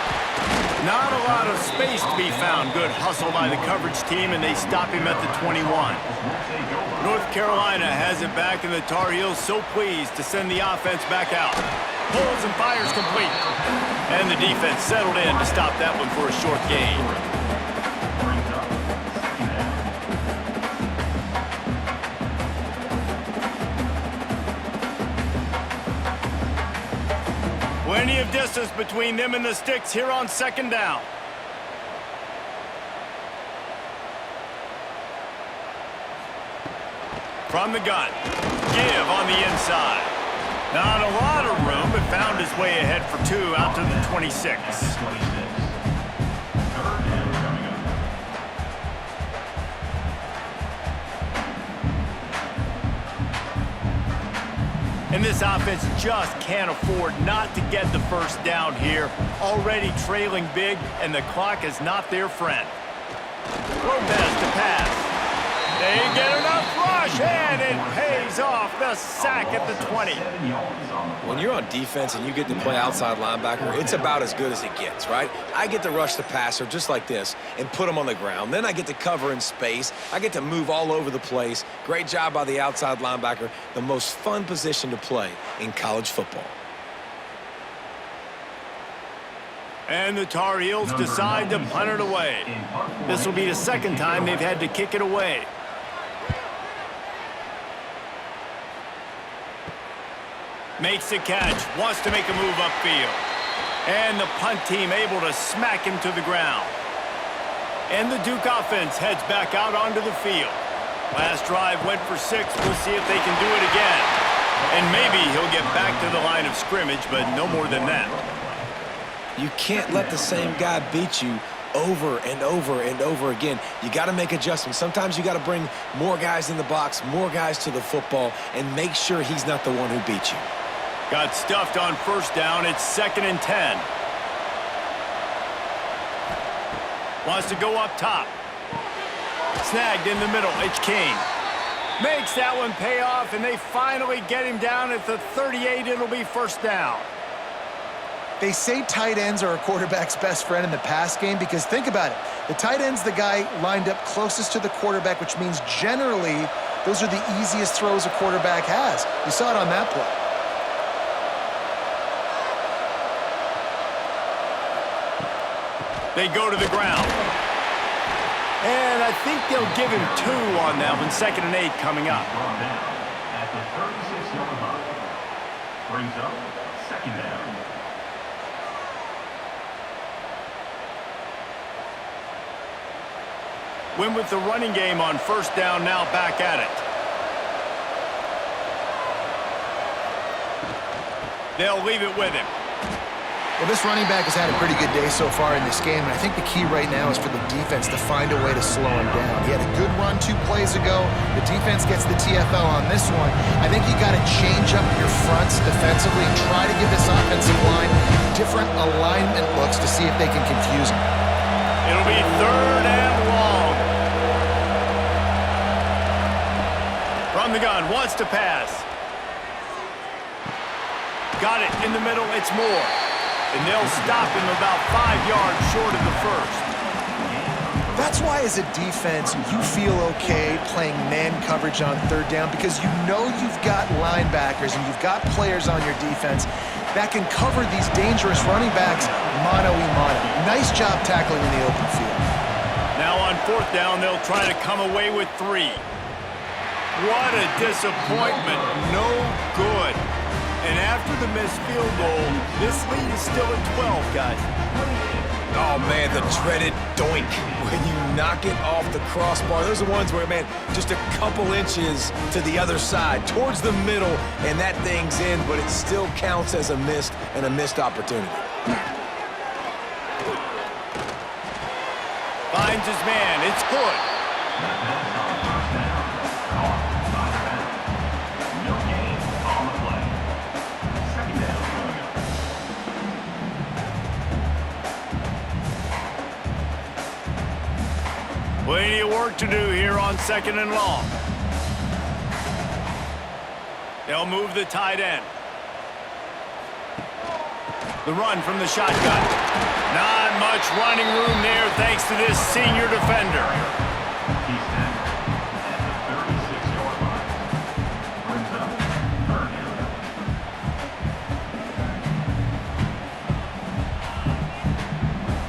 Not a lot of space to be found. Good hustle by the coverage team, and they stop him at the 21. North Carolina has it back, and the Tar Heels so pleased to send the offense back out. Pulls and fires complete. And the defense settled in to stop that one for a short gain. Plenty of distance between them and the sticks here on 2nd down. From the gun. Give on the inside. Not a lot of room, but found his way ahead for 2 out to the 26. And this offense just can't afford not to get the 1st down here. Already trailing big, and the clock is not their friend. Lopez to pass. They get enough rush, and it pays off. The sack at the 20. When you're on defense and you get to play outside linebacker, it's about as good as it gets, right? I get to rush the passer just like this and put him on the ground. Then I get to cover in space. I get to move all over the place. Great job by the outside linebacker. The most fun position to play in college football. And the Tar Heels decide to punt it away. This will be the 2nd time they've had to kick it away. Makes the catch, wants to make a move upfield. And the punt team able to smack him to the ground. And the Duke offense heads back out onto the field. Last drive went for 6. We'll see if they can do it again. And maybe he'll get back to the line of scrimmage, but no more than that. You can't let the same guy beat you over and over and over again. You got to make adjustments. Sometimes you got to bring more guys in the box, more guys to the football, and make sure he's not the one who beat you. Got stuffed on first down. It's 2nd and 10. Wants to go up top. Snagged in the middle. It's King. Makes that one pay off, and they finally get him down at the 38. It'll be first down. They say tight ends are a quarterback's best friend in the pass game because think about it. The tight end's the guy lined up closest to the quarterback, which means generally those are the easiest throws a quarterback has. You saw it on that play. They go to the ground. And I think they'll give him 2 on that one. 2nd and 8 coming up. Brought down at the 36-yard line. Brings up 2nd down. Win with the running game on first down, now back at it. They'll leave it with him. Well, this running back has had a pretty good day so far in this game, and I think the key right now is for the defense to find a way to slow him down. He had a good run 2 plays ago. The defense gets the TFL on this one. I think you got to change up your fronts defensively and try to give this offensive line different alignment looks to see if they can confuse him. It'll be 3rd and long. From the gun, wants to pass. Got it in the middle, it's Moore. And they'll stop him about 5 yards short of the first. That's why as a defense, you feel okay playing man coverage on 3rd down because you know you've got linebackers and you've got players on your defense that can cover these dangerous running backs mano-a-mano. Nice job tackling in the open field. Now on 4th down, they'll try to come away with 3. What a disappointment. No good. And after the missed field goal, this lead is still at 12, guys. Oh, man, the dreaded doink. When you knock it off the crossbar, those are ones where, man, just a couple inches to the other side, towards the middle, and that thing's in, but it still counts as a missed opportunity. Finds his man. It's good. Plenty of work to do here on 2nd and long. They'll move the tight end. The run from the shotgun. Not much running room there thanks to this senior defender. He's at the 36-yard line. Brings up 3rd down.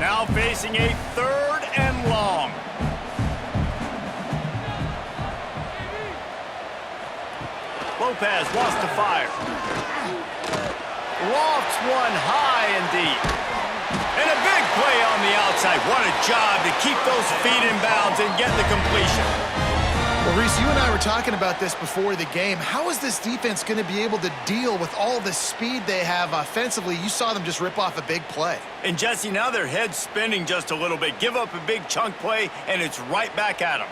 Now facing a 3rd and long. Lopez wants to fire. Lofts one high and deep. And a big play on the outside. What a job to keep those feet in bounds and get the completion. Well, Reese, you and I were talking about this before the game. How is this defense going to be able to deal with all the speed they have offensively? You saw them just rip off a big play. And Jesse, now their head's spinning just a little bit. Give up a big chunk play, and it's right back at them.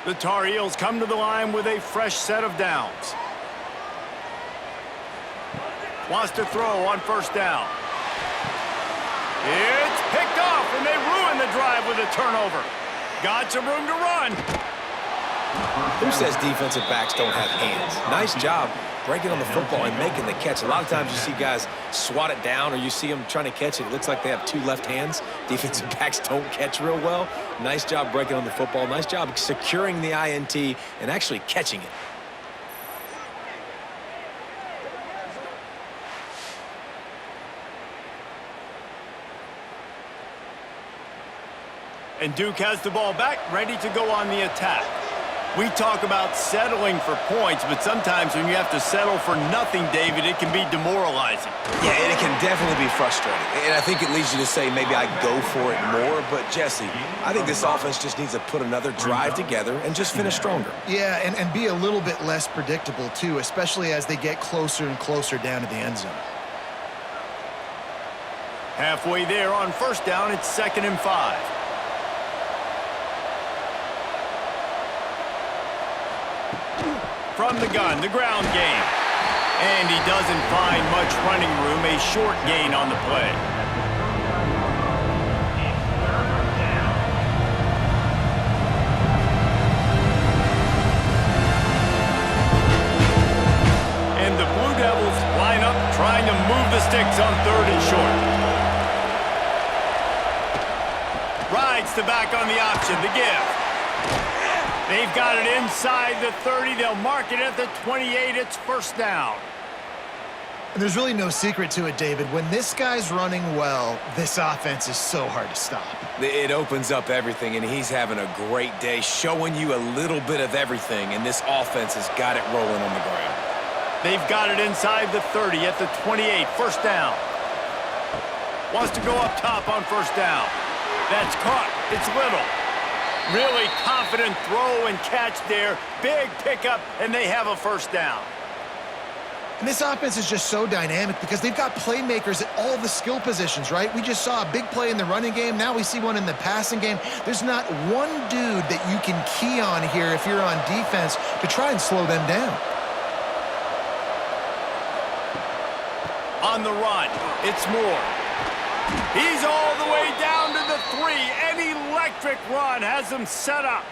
The Tar Heels come to the line with a fresh set of downs. Wants to throw on first down. It's picked off, and they ruin the drive with a turnover. Got some room to run. Who says defensive backs don't have hands? Nice job breaking on the football and making the catch. A lot of times you see guys swat it down or you see them trying to catch it. It looks like they have 2 left hands. Defensive backs don't catch real well. Nice job breaking on the football. Nice job securing the INT and actually catching it. And Duke has the ball back, ready to go on the attack. We talk about settling for points, but sometimes when you have to settle for nothing, David, it can be demoralizing. Yeah, and it can definitely be frustrating. And I think it leads you to say maybe I go for it more. But, Jesse, I think this offense just needs to put another drive together and just finish stronger. Yeah, and be a little bit less predictable, too, especially as they get closer and closer down to the end zone. Halfway there on first down, it's 2nd and 5. From the gun, the ground game. And he doesn't find much running room, a short gain on the play. And the Blue Devils line up trying to move the sticks on 3rd and short. Rides to back on the option, the give. They've got it inside the 30. They'll mark it at the 28. It's first down. And there's really no secret to it, David. When this guy's running well, this offense is so hard to stop. It opens up everything, and he's having a great day, showing you a little bit of everything, and this offense has got it rolling on the ground. They've got it inside the 30 at the 28. First down. Wants to go up top on first down. That's caught. It's Little. Really confident throw and catch there. Big pickup, and they have a first down. And this offense is just so dynamic because they've got playmakers at all the skill positions, right? We just saw a big play in the running game. Now we see one in the passing game. There's not one dude that you can key on here if you're on defense to try and slow them down. On the run, it's Moore. He's all the way down to the 3. An electric run has him set up.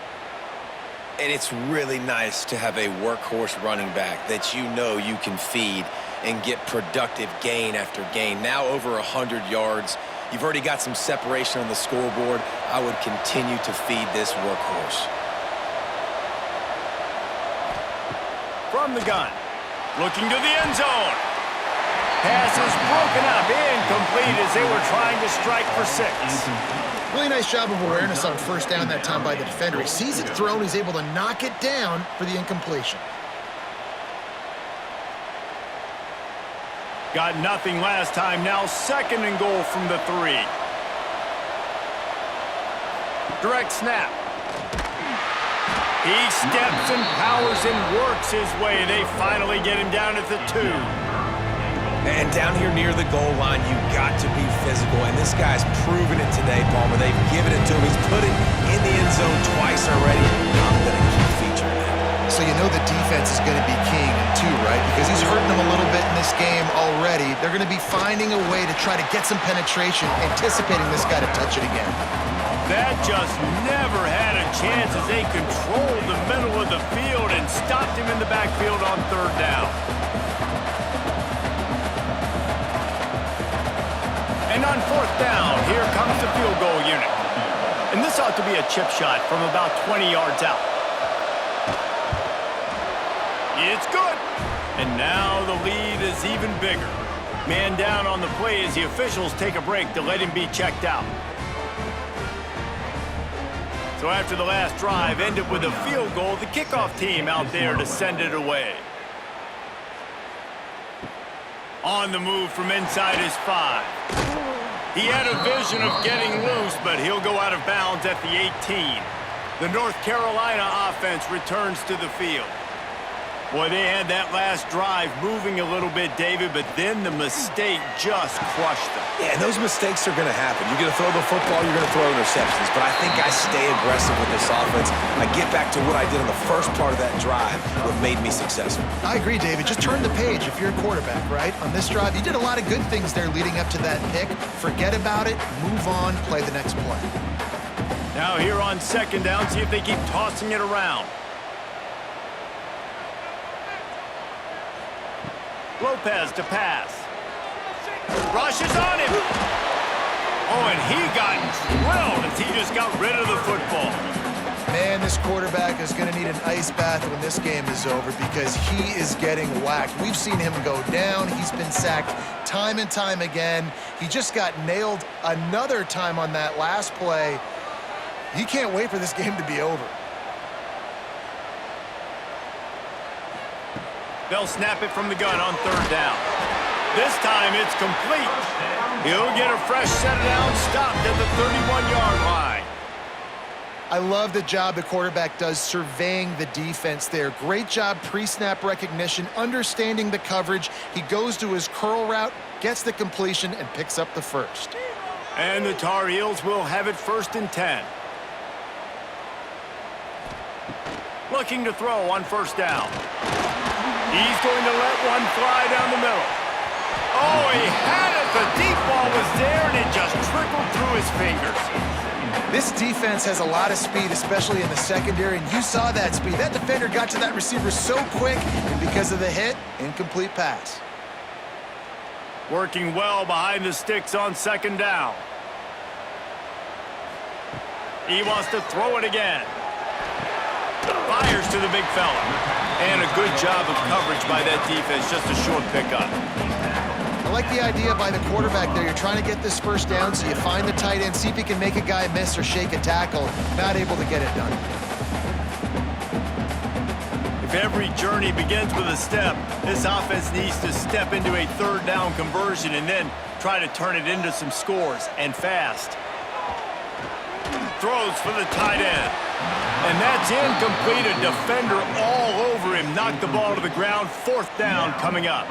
And it's really nice to have a workhorse running back that you know you can feed and get productive gain after gain. Now over 100 yards. You've already got some separation on the scoreboard. I would continue to feed this workhorse. From the gun, looking to the end zone. Pass is broken up, incomplete as they were trying to strike for 6. Really nice job of awareness on first down that time by the defender. He sees it thrown, he's able to knock it down for the incompletion. Got nothing last time, now 2nd and goal from the 3. Direct snap. He steps and powers and works his way. They finally get him down at the 2. And down here near the goal line, you got to be physical. And this guy's proven it today, Palmer. They've given it to him. He's put it in the end zone twice already. I'm going to keep featuring him. So you know the defense is going to be keying him too, right? Because he's hurting them a little bit in this game already. They're going to be finding a way to try to get some penetration, anticipating this guy to touch it again. That just never had a chance as they controlled the middle of the field and stopped him in the backfield on 3rd down. And on 4th down, here comes the field goal unit. And this ought to be a chip shot from about 20 yards out. It's good. And now the lead is even bigger. Man down on the play as the officials take a break to let him be checked out. So after the last drive ended with a field goal, the kickoff team out there to send it away. On the move from inside his 5. He had a vision of getting loose, but he'll go out of bounds at the 18. The North Carolina offense returns to the field. Boy, they had that last drive moving a little bit, David, but then the mistake just crushed them. Yeah, and those mistakes are going to happen. You're going to throw the football, you're going to throw interceptions. But I think I stay aggressive with this offense. I get back to what I did in the first part of that drive, what made me successful. I agree, David. Just turn the page if you're a quarterback, right? On this drive, you did a lot of good things there leading up to that pick. Forget about it, move on, play the next play. Now here on 2nd down, see if they keep tossing it around. Lopez to pass. Rushes on him. Oh, and he got drilled as he just got rid of the football. Man, this quarterback is going to need an ice bath when this game is over because he is getting whacked. We've seen him go down. He's been sacked time and time again. He just got nailed another time on that last play. He can't wait for this game to be over. They'll snap it from the gun on 3rd down. This time it's complete. He'll get a fresh set down, stopped at the 31-yard line. I love the job the quarterback does surveying the defense there. Great job pre-snap recognition, understanding the coverage. He goes to his curl route, gets the completion, and picks up the first. And the Tar Heels will have it 1st and 10. looking to throw on first down. He's going to let one fly down the middle. Oh, he had it. The deep ball was there, and it just trickled through his fingers. This defense has a lot of speed, especially in the secondary, and you saw that speed. That defender got to that receiver so quick, and because of the hit, incomplete pass. Working well behind the sticks on second down. He wants to throw it again. Fires to the big fella. And a good job of coverage by that defense, just a short pickup. I like the idea by the quarterback there. You're trying to get this first down, so you find the tight end, see if he can make a guy miss or shake a tackle. Not able to get it done. If every journey begins with a step, this offense needs to step into a third down conversion and then try to turn it into some scores, and fast. Throws for the tight end. And that's incomplete. A defender all over him. Knocked the ball to the ground. Fourth down coming up.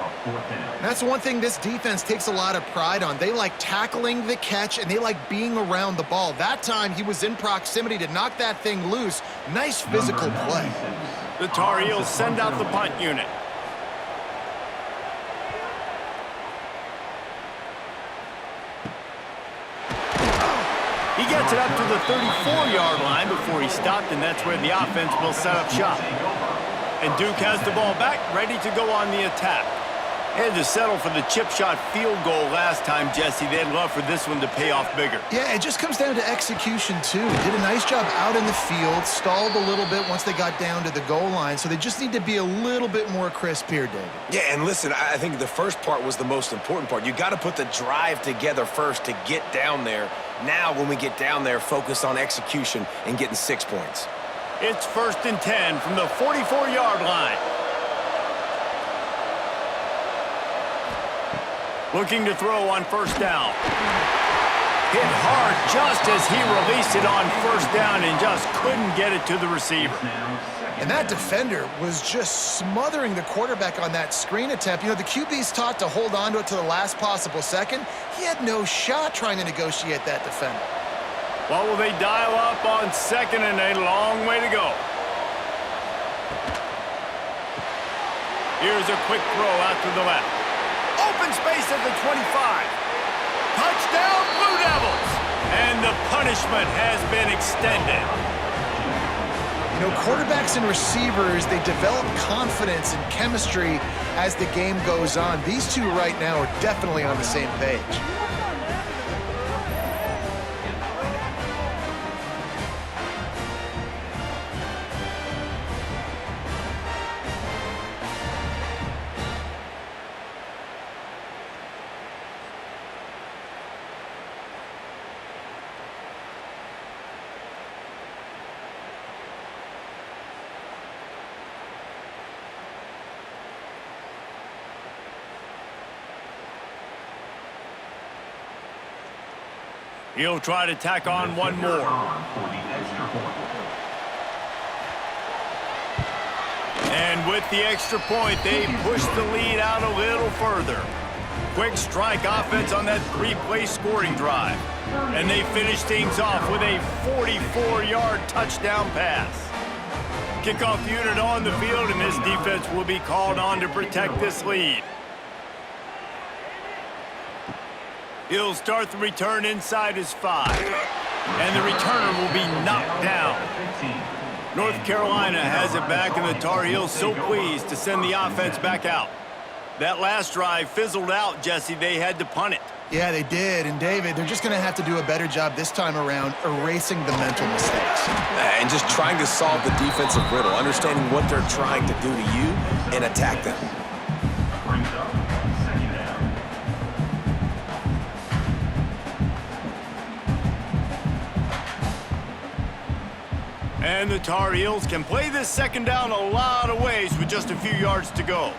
That's one thing this defense takes a lot of pride on. They like tackling the catch, and they like being around the ball. That time, he was in proximity to knock that thing loose. Nice physical play. The Tar Heels send out the punt unit. He gets it up to the 34-yard line before he stopped, and that's where the offense will set up shop. And Duke has the ball back, ready to go on the attack. Had to settle for the chip shot field goal last time, Jesse. They'd love for this one to pay off bigger. Yeah, it just comes down to execution, too. Did a nice job out in the field, stalled a little bit once they got down to the goal line, so they just need to be a little bit more crisp here, David. Yeah, and listen, I think the first part was the most important part. You got to put the drive together first to get down there. Now, when we get down there, focus on execution and getting 6 points. It's 1st and 10 from the 44-yard line. Looking to throw on first down. Hit hard just as he released it on first down and just couldn't get it to the receiver. And that defender was just smothering the quarterback on that screen attempt. You know, the QB's taught to hold on to it to the last possible second. He had no shot trying to negotiate that defender. Well, will they dial up on second and a long way to go? Here's a quick throw out to the left. Open space at the 25. Touchdown, Blue Devils! And the punishment has been extended. You know, quarterbacks and receivers, they develop confidence and chemistry as the game goes on. These two right now are definitely on the same page. He'll try to tack on one more. And with the extra point, they push the lead out a little further. Quick strike offense on that three-play scoring drive. And they finish things off with a 44-yard touchdown pass. Kickoff unit on the field, and this defense will be called on to protect this lead. He'll start the return inside his 5. And the returner will be knocked down. North Carolina has it back, and the Tar Heels so pleased to send the offense back out. That last drive fizzled out, Jesse. They had to punt it. Yeah, they did. And, David, they're just going to have to do a better job this time around erasing the mental mistakes. And just trying to solve the defensive riddle, understanding what they're trying to do to you and attack them. And the Tar Heels can play this second down a lot of ways with just a few yards to go.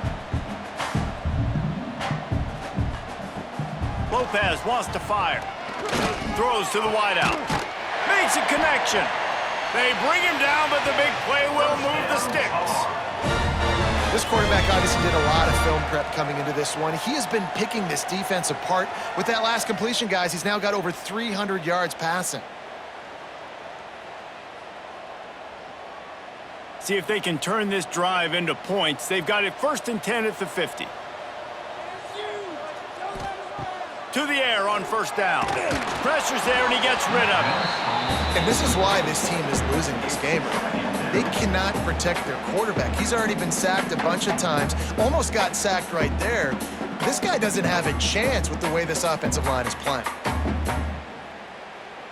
Lopez wants to fire. Throws to the wideout. Makes a connection. They bring him down, but the big play will move the sticks. This quarterback obviously did a lot of film prep coming into this one. He has been picking this defense apart. With that last completion, guys, he's now got over 300 yards passing. See if they can turn this drive into points. They've got it 1st and 10 at the 50. To the air on 1st down. Pressure's there, and he gets rid of it. And this is why this team is losing this game. They cannot protect their quarterback. He's already been sacked a bunch of times. Almost got sacked right there. This guy doesn't have a chance with the way this offensive line is playing.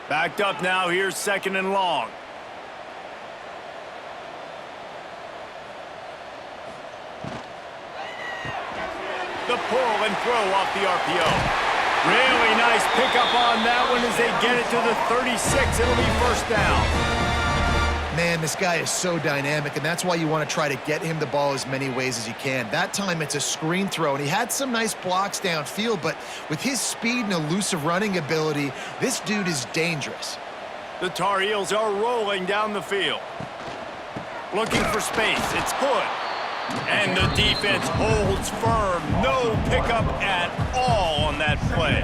Backed up now. Here's 2nd and long. The pull and throw off the RPO. Really nice pickup on that one as they get it to the 36. It'll be 1st down. Man, this guy is so dynamic, and that's why you want to try to get him the ball as many ways as you can. That time it's a screen throw, and he had some nice blocks downfield, but with his speed and elusive running ability, this dude is dangerous. The Tar Heels are rolling down the field. Looking for space. It's Hood. And the defense holds firm. No pickup at all on that play.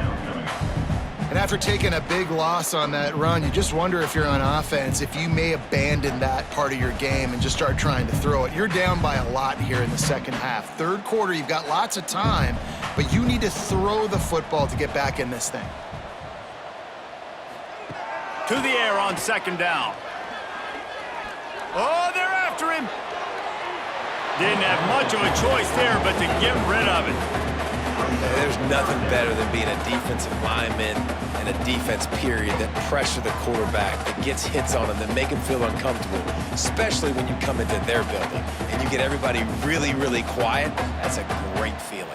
And after taking a big loss on that run, you just wonder if you're on offense, if you may abandon that part of your game and just start trying to throw it. You're down by a lot here in the 2nd half. 3rd quarter, you've got lots of time, but you need to throw the football to get back in this thing. To the air on 2nd down. Oh, they're after him. Didn't have much of a choice there, but to get rid of it. There's nothing better than being a defensive lineman and a defense period that pressure the quarterback, that gets hits on him, that make him feel uncomfortable, especially when you come into their building and you get everybody really, really quiet. That's a great feeling.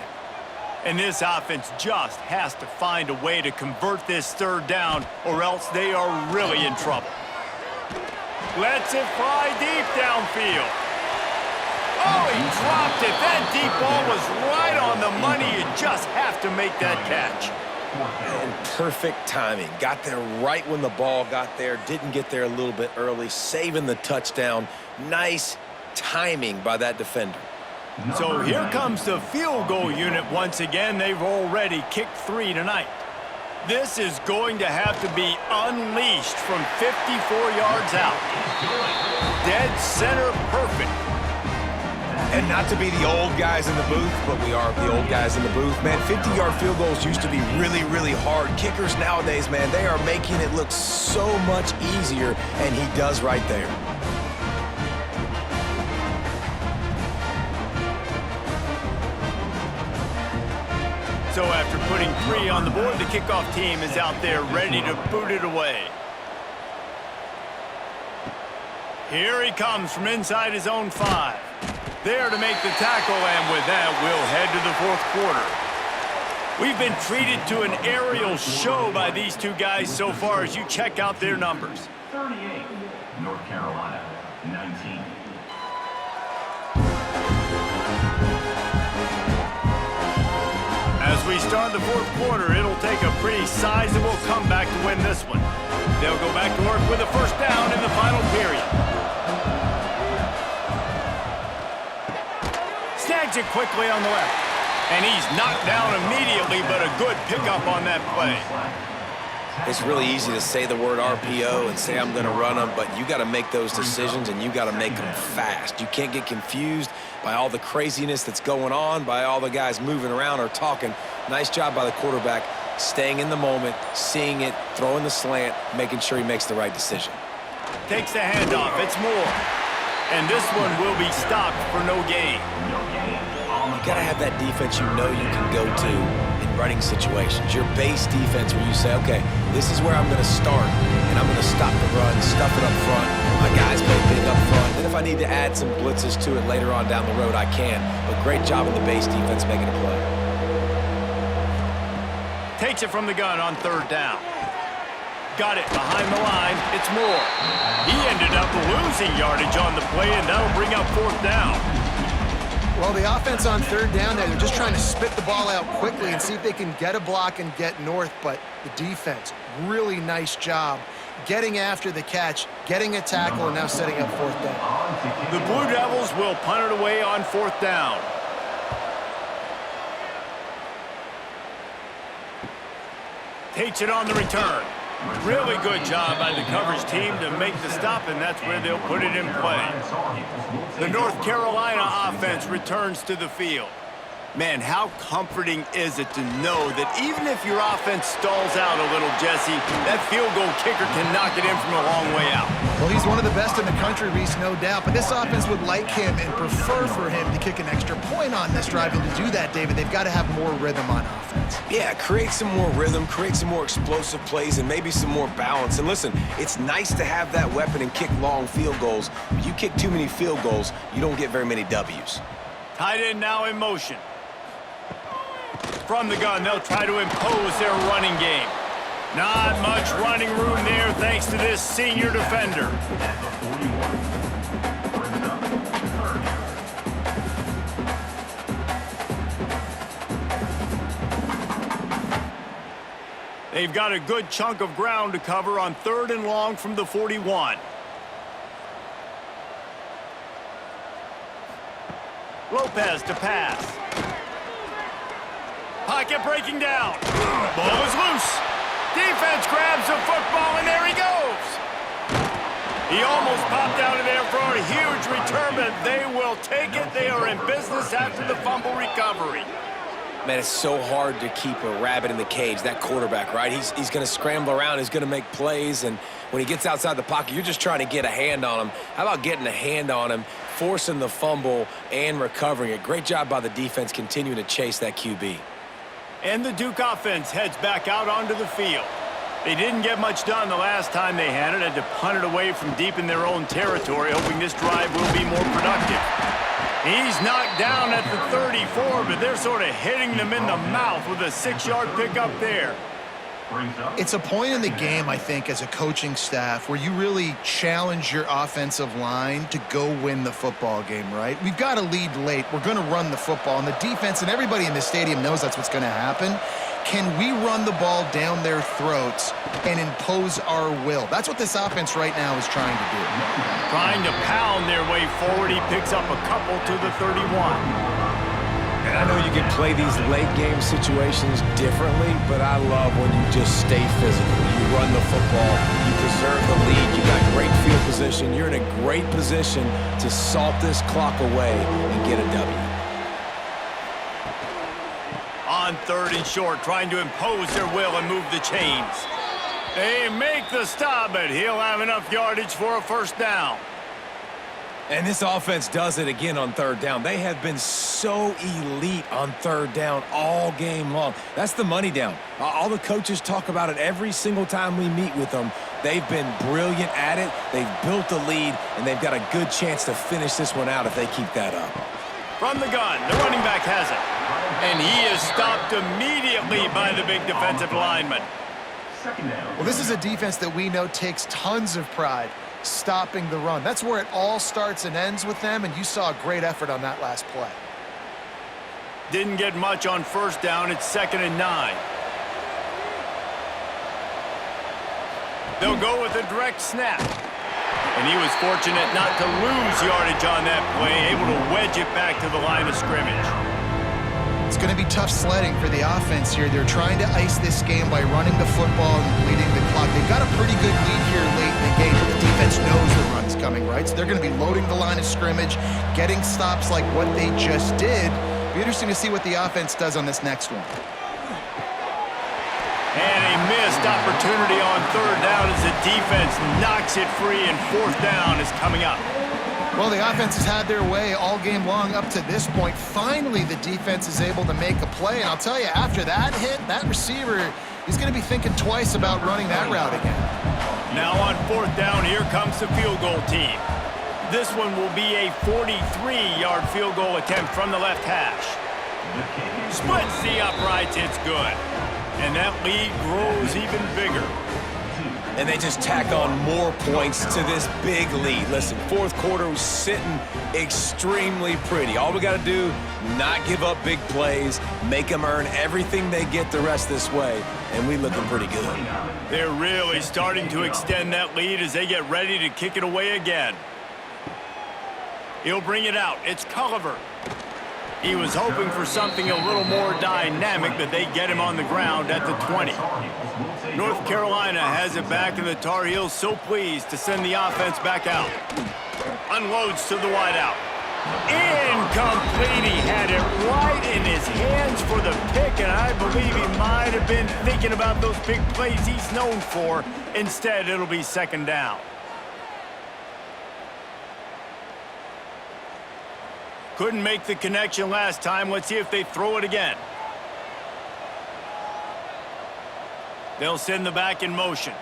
And this offense just has to find a way to convert this 3rd down, or else they are really in trouble. Lets it fly deep downfield. Oh, he dropped it. That deep ball was right on the money. You just have to make that catch. And perfect timing. Got there right when the ball got there. Didn't get there a little bit early. Saving the touchdown. Nice timing by that defender. So here comes the field goal unit once again. They've already kicked 3 tonight. This is going to have to be unleashed from 54 yards out. Dead center perfect. And not to be the old guys in the booth, but we are the old guys in the booth. Man, 50-yard field goals used to be really, really hard. Kickers nowadays, man, they are making it look so much easier, and he does right there. So after putting 3 on the board, the kickoff team is out there ready to boot it away. Here he comes from inside his own 5. There to make the tackle, and with that, we'll head to the 4th quarter. We've been treated to an aerial show by these two guys so far as you check out their numbers. 38, North Carolina, 19. As we start the 4th quarter, it'll take a pretty sizable comeback to win this one. They'll go back to work with a 1st down in the final period. Snags it quickly on the left. And he's knocked down immediately, but a good pickup on that play. It's really easy to say the word RPO and say I'm going to run them, but you got to make those decisions, and you got to make them fast. You can't get confused by all the craziness that's going on, by all the guys moving around or talking. Nice job by the quarterback, staying in the moment, seeing it, throwing the slant, making sure he makes the right decision. Takes the handoff. It's Moore. And this one will be stopped for no gain. You got to have that defense you know you can go to in running situations. Your base defense where you say, okay, this is where I'm going to start, and I'm going to stop the run, stuff it up front. My guys play big up front. And if I need to add some blitzes to it later on down the road, I can. But great job in the base defense making a play. Takes it from the gun on 3rd down. Got it behind the line. It's Moore. He ended up losing yardage on the play, and that'll bring up 4th down. Well, the offense on 3rd down there, they're just trying to spit the ball out quickly and see if they can get a block and get north, but the defense, really nice job getting after the catch, getting a tackle, and now setting up 4th down. The Blue Devils will punt it away on 4th down. Takes it on the return. Really good job by the coverage team to make the stop, and that's where they'll put it in play. The North Carolina offense returns to the field. Man, how comforting is it to know that even if your offense stalls out a little, Jesse, that field goal kicker can knock it in from a long way out. Well, he's one of the best in the country, Reese, no doubt. But this offense would like him and prefer for him to kick an extra point on this drive. And to do that, David, they've got to have more rhythm on offense. Yeah, create some more rhythm, create some more explosive plays, and maybe some more balance. And listen, it's nice to have that weapon and kick long field goals. If you kick too many field goals, you don't get very many W's. Tight end now in motion. From the gun, they'll try to impose their running game. Not much running room there thanks to this senior defender. They've got a good chunk of ground to cover on 3rd and long from the 41. Lopez to pass. Pocket breaking down. Ball is loose. Defense grabs the football, and there he goes. He almost popped out of there for a huge return, but they will take it. They are in business after the fumble recovery. Man, it's so hard to keep a rabbit in the cage, that quarterback, right? He's going to scramble around. He's going to make plays, and when he gets outside the pocket, you're just trying to get a hand on him. How about getting a hand on him, forcing the fumble, and recovering it? Great job by the defense continuing to chase that QB. And the Duke offense heads back out onto the field. They didn't get much done the last time they had it. Had to punt it away from deep in their own territory, hoping this drive will be more productive. He's knocked down at the 34, but they're sort of hitting them in the mouth with a 6-yard pickup there. It's a point in the game, I think, as a coaching staff where you really challenge your offensive line to go win the football game, right? We've got to lead late. We're going to run the football. And the defense and everybody in the stadium knows that's what's going to happen. Can we run the ball down their throats and impose our will? That's what this offense right now is trying to do. Trying to pound their way forward. He picks up a couple to the 31. And I know you can play these late-game situations differently, but I love when you just stay physical. You run the football, you preserve the lead, you got great field position. You're in a great position to salt this clock away and get a W. On 3rd and short, trying to impose their will and move the chains. They make the stop, but he'll have enough yardage for a 1st down. And this offense does it again on 3rd down. They have been so elite on 3rd down all game long. That's the money down. All the coaches talk about it every single time we meet with them. They've been brilliant at it. They've built the lead, and they've got a good chance to finish this one out if they keep that up. From the gun, the running back has it. And he is stopped immediately by the big defensive lineman. Well, this is a defense that we know takes tons of pride stopping the run. That's where it all starts and ends with them, and you saw a great effort on that last play. Didn't get much on 1st down. It's 2nd and 9. They'll go with a direct snap. And he was fortunate not to lose yardage on that play, able to wedge it back to the line of scrimmage. It's going to be tough sledding for the offense here. They're trying to ice this game by running the football and bleeding the clock. They've got a pretty good lead here late in the game, but the defense knows the run's coming, right? So they're going to be loading the line of scrimmage, getting stops like what they just did. It'll be interesting to see what the offense does on this next one. And a missed opportunity on 3rd down as the defense knocks it free, and 4th down is coming up. Well, the offense has had their way all game long up to this point. Finally, the defense is able to make a play. And I'll tell you, after that hit, that receiver, he's going to be thinking twice about running that route again. Now on 4th down, here comes the field goal team. This one will be a 43-yard field goal attempt from the left hash. Splits the uprights, it's good. And that lead grows even bigger. And they just tack on more points to this big lead. Listen, 4th quarter was sitting extremely pretty. All we got to do, not give up big plays, make them earn everything they get the rest this way, and we looking pretty good. They're really starting to extend that lead as they get ready to kick it away again. He'll bring it out. It's Culliver. He was hoping for something a little more dynamic, but they get him on the ground at the 20. North Carolina has it back, and the Tar Heels so pleased to send the offense back out. Unloads to the wideout. Incomplete. He had it right in his hands for the pick, and I believe he might have been thinking about those big plays he's known for. Instead, it'll be second down. Couldn't make the connection last time. Let's see if they throw it again. They'll send the back in motion.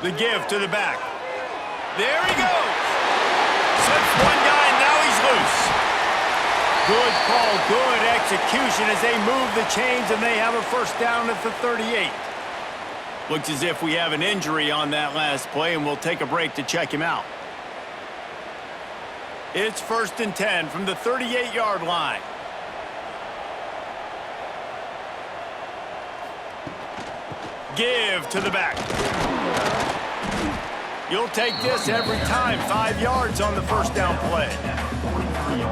The give to the back. There he goes. Slips one guy, and now he's loose. Good call, good execution as they move the chains, and they have a first down at the 38. Looks as if we have an injury on that last play, and we'll take a break to check him out. It's 1st and 10 from the 38-yard line. Give to the back. You'll take this every time. 5 yards on the first down play.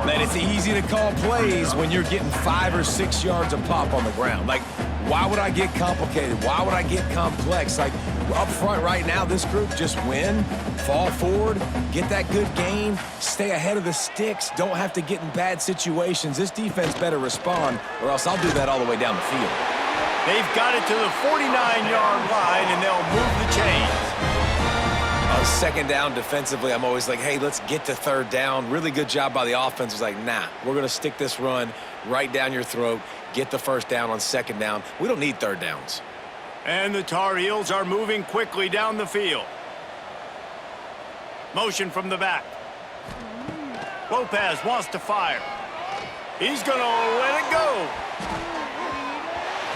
Man, it's easy to call plays when you're getting 5 or 6 yards a pop on the ground. Like, why would I get complicated? Why would I get complex? Like, up front right now, this group just win, fall forward, get that good gain, stay ahead of the sticks, don't have to get in bad situations. This defense better respond, or else I'll do that all the way down the field. They've got it to the 49-yard line, and they'll move the chains. On second down defensively, I'm always like, hey, let's get to third down. Really good job by the offense. Was like, nah, we're going to stick this run right down your throat, get the first down on second down. We don't need third downs. And the Tar Heels are moving quickly down the field. Motion from the back. Lopez wants to fire. He's going to let it go.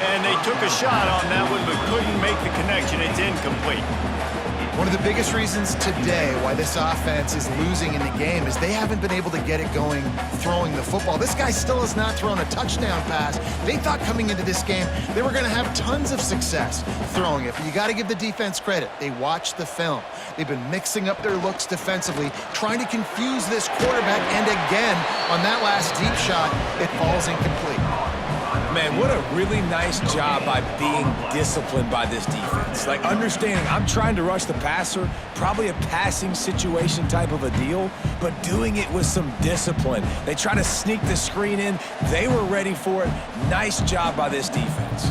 And they took a shot on that one, but couldn't make the connection. It's incomplete. One of the biggest reasons today why this offense is losing in the game is they haven't been able to get it going throwing the football. This guy still has not thrown a touchdown pass. They thought coming into this game they were going to have tons of success throwing it, but you got to give the defense credit. They watched the film. They've been mixing up their looks defensively, trying to confuse this quarterback, and again, on that last deep shot, it falls incomplete. Man, what a really nice job by being disciplined by this defense. Like, understanding I'm trying to rush the passer, probably a passing situation type of a deal, but doing it with some discipline. They try to sneak the screen in. They were ready for it. Nice job by this defense.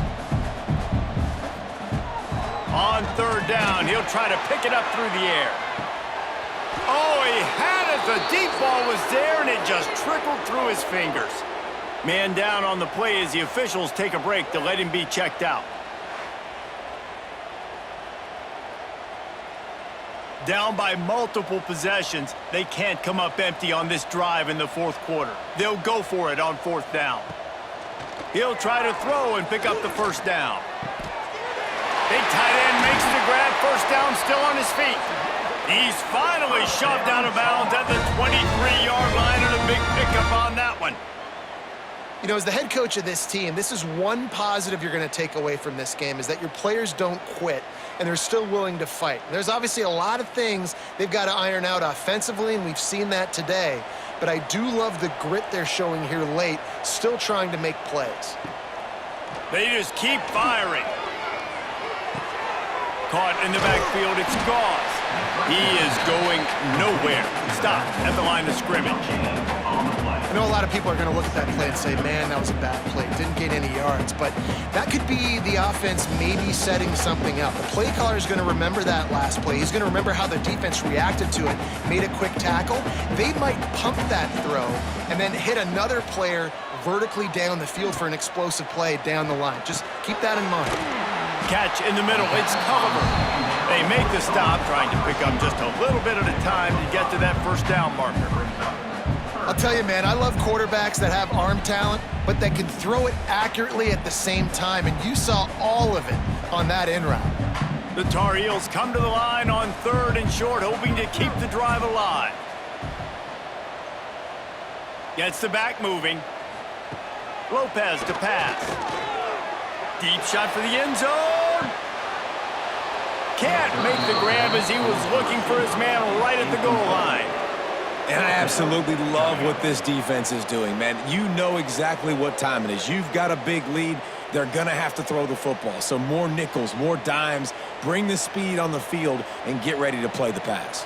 On third down, he'll try to pick it up through the air. Oh, he had it. The deep ball was there, and it just trickled through his fingers. Man down on the play as the officials take a break to let him be checked out. Down by multiple possessions, they can't come up empty on this drive in the fourth quarter. They'll go for it on fourth down. He'll try to throw and pick up the first down. Big tight end makes the grab, first down, still on his feet. He's finally shoved out of bounds at the 23-yard line, and a big pickup on that one. You know, as the head coach of this team, this is one positive you're going to take away from this game, is that your players don't quit and they're still willing to fight. There's obviously a lot of things they've got to iron out offensively, and we've seen that today. But I do love the grit they're showing here late, still trying to make plays. They just keep firing. Caught in the backfield, it's Gauze. He is going nowhere. Stop at the line of scrimmage. I know a lot of people are going to look at that play and say, man, that was a bad play. Didn't gain any yards. But that could be the offense maybe setting something up. The play caller is going to remember that last play. He's going to remember how the defense reacted to it, made a quick tackle. They might pump that throw and then hit another player vertically down the field for an explosive play down the line. Just keep that in mind. Catch in the middle. It's Culliver. They make the stop, trying to pick up just a little bit at a time to get to that first down marker. I'll tell you, man, I love quarterbacks that have arm talent, but that can throw it accurately at the same time, and you saw all of it on that in route. The Tar Heels come to the line on third and short, hoping to keep the drive alive. Gets the back moving. Lopez to pass. Deep shot for the end zone. Can't make the grab as he was looking for his man right at the goal line. And I absolutely love what this defense is doing, man. You know exactly what time it is. You've got a big lead. They're going to have to throw the football. So more nickels, more dimes, bring the speed on the field, and get ready to play the pass.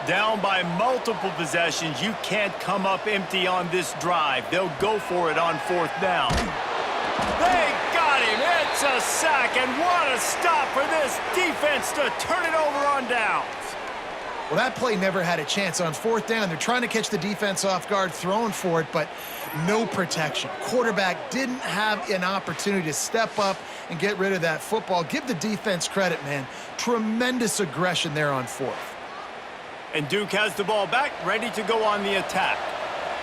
Down by multiple possessions, you can't come up empty on this drive. They'll go for it on 4th down. They got him. It's a sack, and what a stop for this defense to turn it over on downs. Well, that play never had a chance. On 4th down, they're trying to catch the defense off guard, throwing for it, but no protection. Quarterback didn't have an opportunity to step up and get rid of that football. Give the defense credit, man. Tremendous aggression there on 4th. And Duke has the ball back, ready to go on the attack.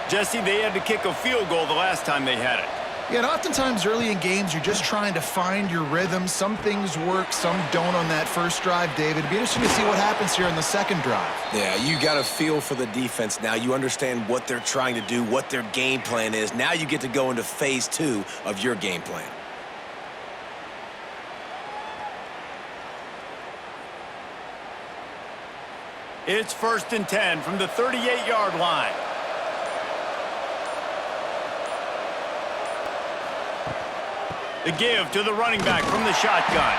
Jesse, they had to kick a field goal the last time they had it. Yeah, and oftentimes early in games, you're just trying to find your rhythm. Some things work, some don't on that first drive, David. It'd be interesting to see what happens here in the second drive. Yeah, you got a feel for the defense now. You understand what they're trying to do, what their game plan is. Now you get to go into phase 2 of your game plan. It's 1st and 10 from the 38-yard line. The give to the running back from the shotgun.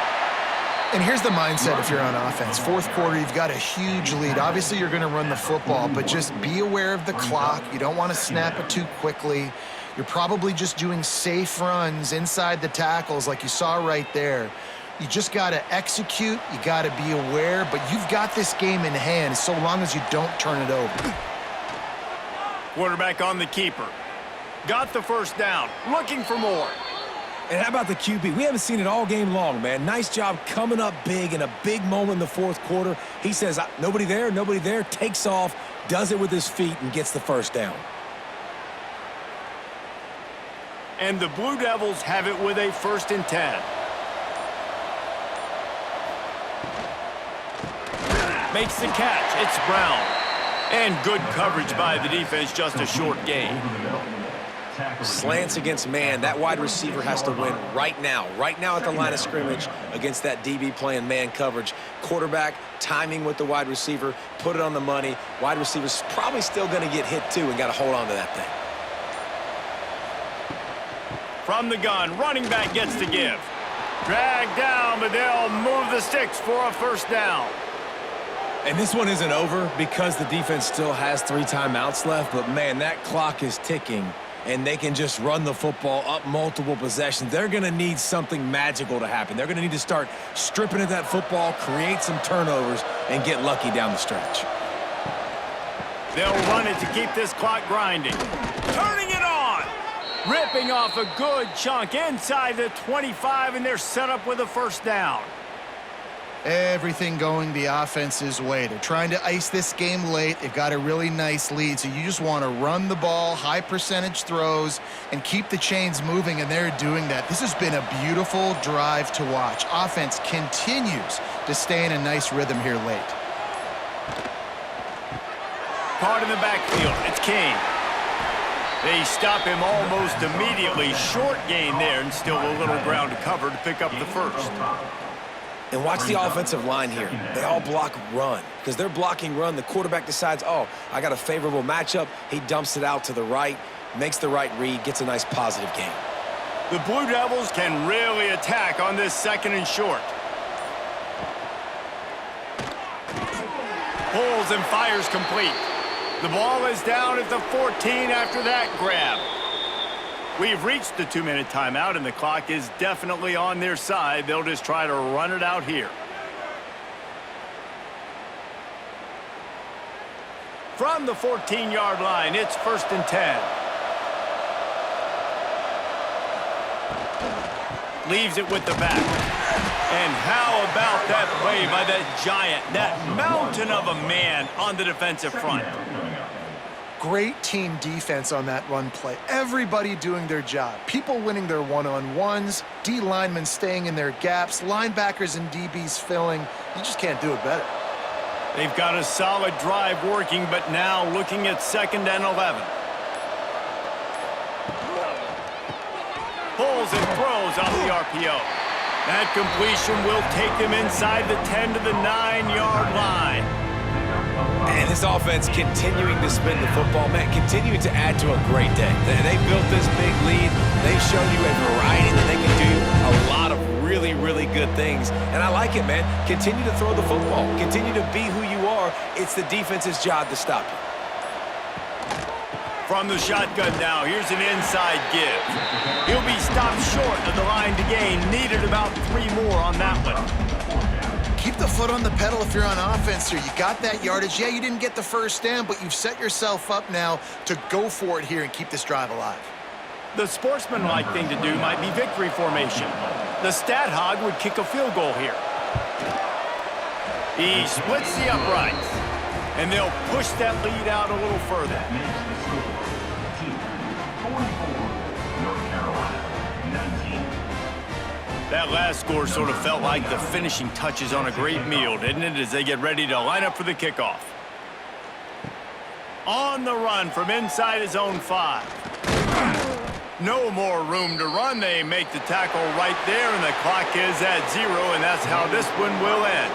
And here's the mindset if you're on offense. 4th quarter, you've got a huge lead. Obviously, you're going to run the football, but just be aware of the clock. You don't want to snap it too quickly. You're probably just doing safe runs inside the tackles like you saw right there. You just got to execute. You got to be aware, but you've got this game in hand so long as you don't turn it over. Quarterback on the keeper. Got the 1st down. Looking for more. And how about the QB? We haven't seen it all game long, man. Nice job coming up big in a big moment in the 4th quarter. He says, nobody there, takes off, does it with his feet, and gets the 1st down. And the Blue Devils have it with a 1st and 10. Makes the catch. It's Brown. And good coverage by the defense, just a short gain. Slants against man. That wide receiver has to win right now at the line of scrimmage against that DB playing man coverage. Quarterback timing with the wide receiver, put it on the money. Wide receiver's probably still going to get hit too and got to hold on to that thing. From the gun, running back gets the give. Dragged down, but they'll move the sticks for a 1st down. And this one isn't over because the defense still has 3 timeouts left, but man, that clock is ticking. And they can just run the football up multiple possessions. They're going to need something magical to happen. They're going to need to start stripping at that football, create some turnovers, and get lucky down the stretch. They'll run it to keep this clock grinding. Turning it on! Ripping off a good chunk inside the 25, and they're set up with a 1st down. Everything going the offense's way. They're trying to ice this game late. They've got a really nice lead, so you just want to run the ball, high percentage throws, and keep the chains moving, and they're doing that. This has been a beautiful drive to watch. Offense continues to stay in a nice rhythm here late. Caught in the backfield. It's King. They stop him almost immediately. Short gain there, and still a little ground to cover to pick up the 1st. And watch the offensive line here. They all block run. Because they're blocking run, the quarterback decides, oh, I got a favorable matchup. He dumps it out to the right, makes the right read, gets a nice positive gain. The Blue Devils can really attack on this 2nd and short. Pulls and fires complete. The ball is down at the 14 after that grab. We've reached the 2-minute timeout, and the clock is definitely on their side. They'll just try to run it out here. From the 14-yard line, it's 1st and 10. Leaves it with the back. And how about that play by that giant, that mountain of a man on the defensive front? Great team defense on that run play. Everybody doing their job. People winning their one-on-ones, D linemen staying in their gaps, linebackers and DBs filling. You just can't do it better. They've got a solid drive working, but now looking at 2nd and 11. Pulls and throws off the RPO. That completion will take them inside the 10 to the 9-yard line. And this offense continuing to spin the football, man, continuing to add to a great day. They built this big lead. They've shown you a variety that they can do a lot of really, really good things. And I like it, man. Continue to throw the football. Continue to be who you are. It's the defense's job to stop you. From the shotgun now, here's an inside give. He'll be stopped short of the line to gain. Needed about 3 more on that one. Keep the foot on the pedal if you're on offense here. You got that yardage. Yeah, you didn't get the first down, but you've set yourself up now to go for it here and keep this drive alive. The sportsmanlike thing to do might be victory formation. The stat hog would kick a field goal here. He splits the uprights, and they'll push that lead out a little further. That makes the score 44, North Carolina 19. That last score sort of felt like the finishing touches on a great meal, didn't it, as they get ready to line up for the kickoff. On the run from inside his own 5. No more room to run. They make the tackle right there, and the clock is at 0, and that's how this one will end.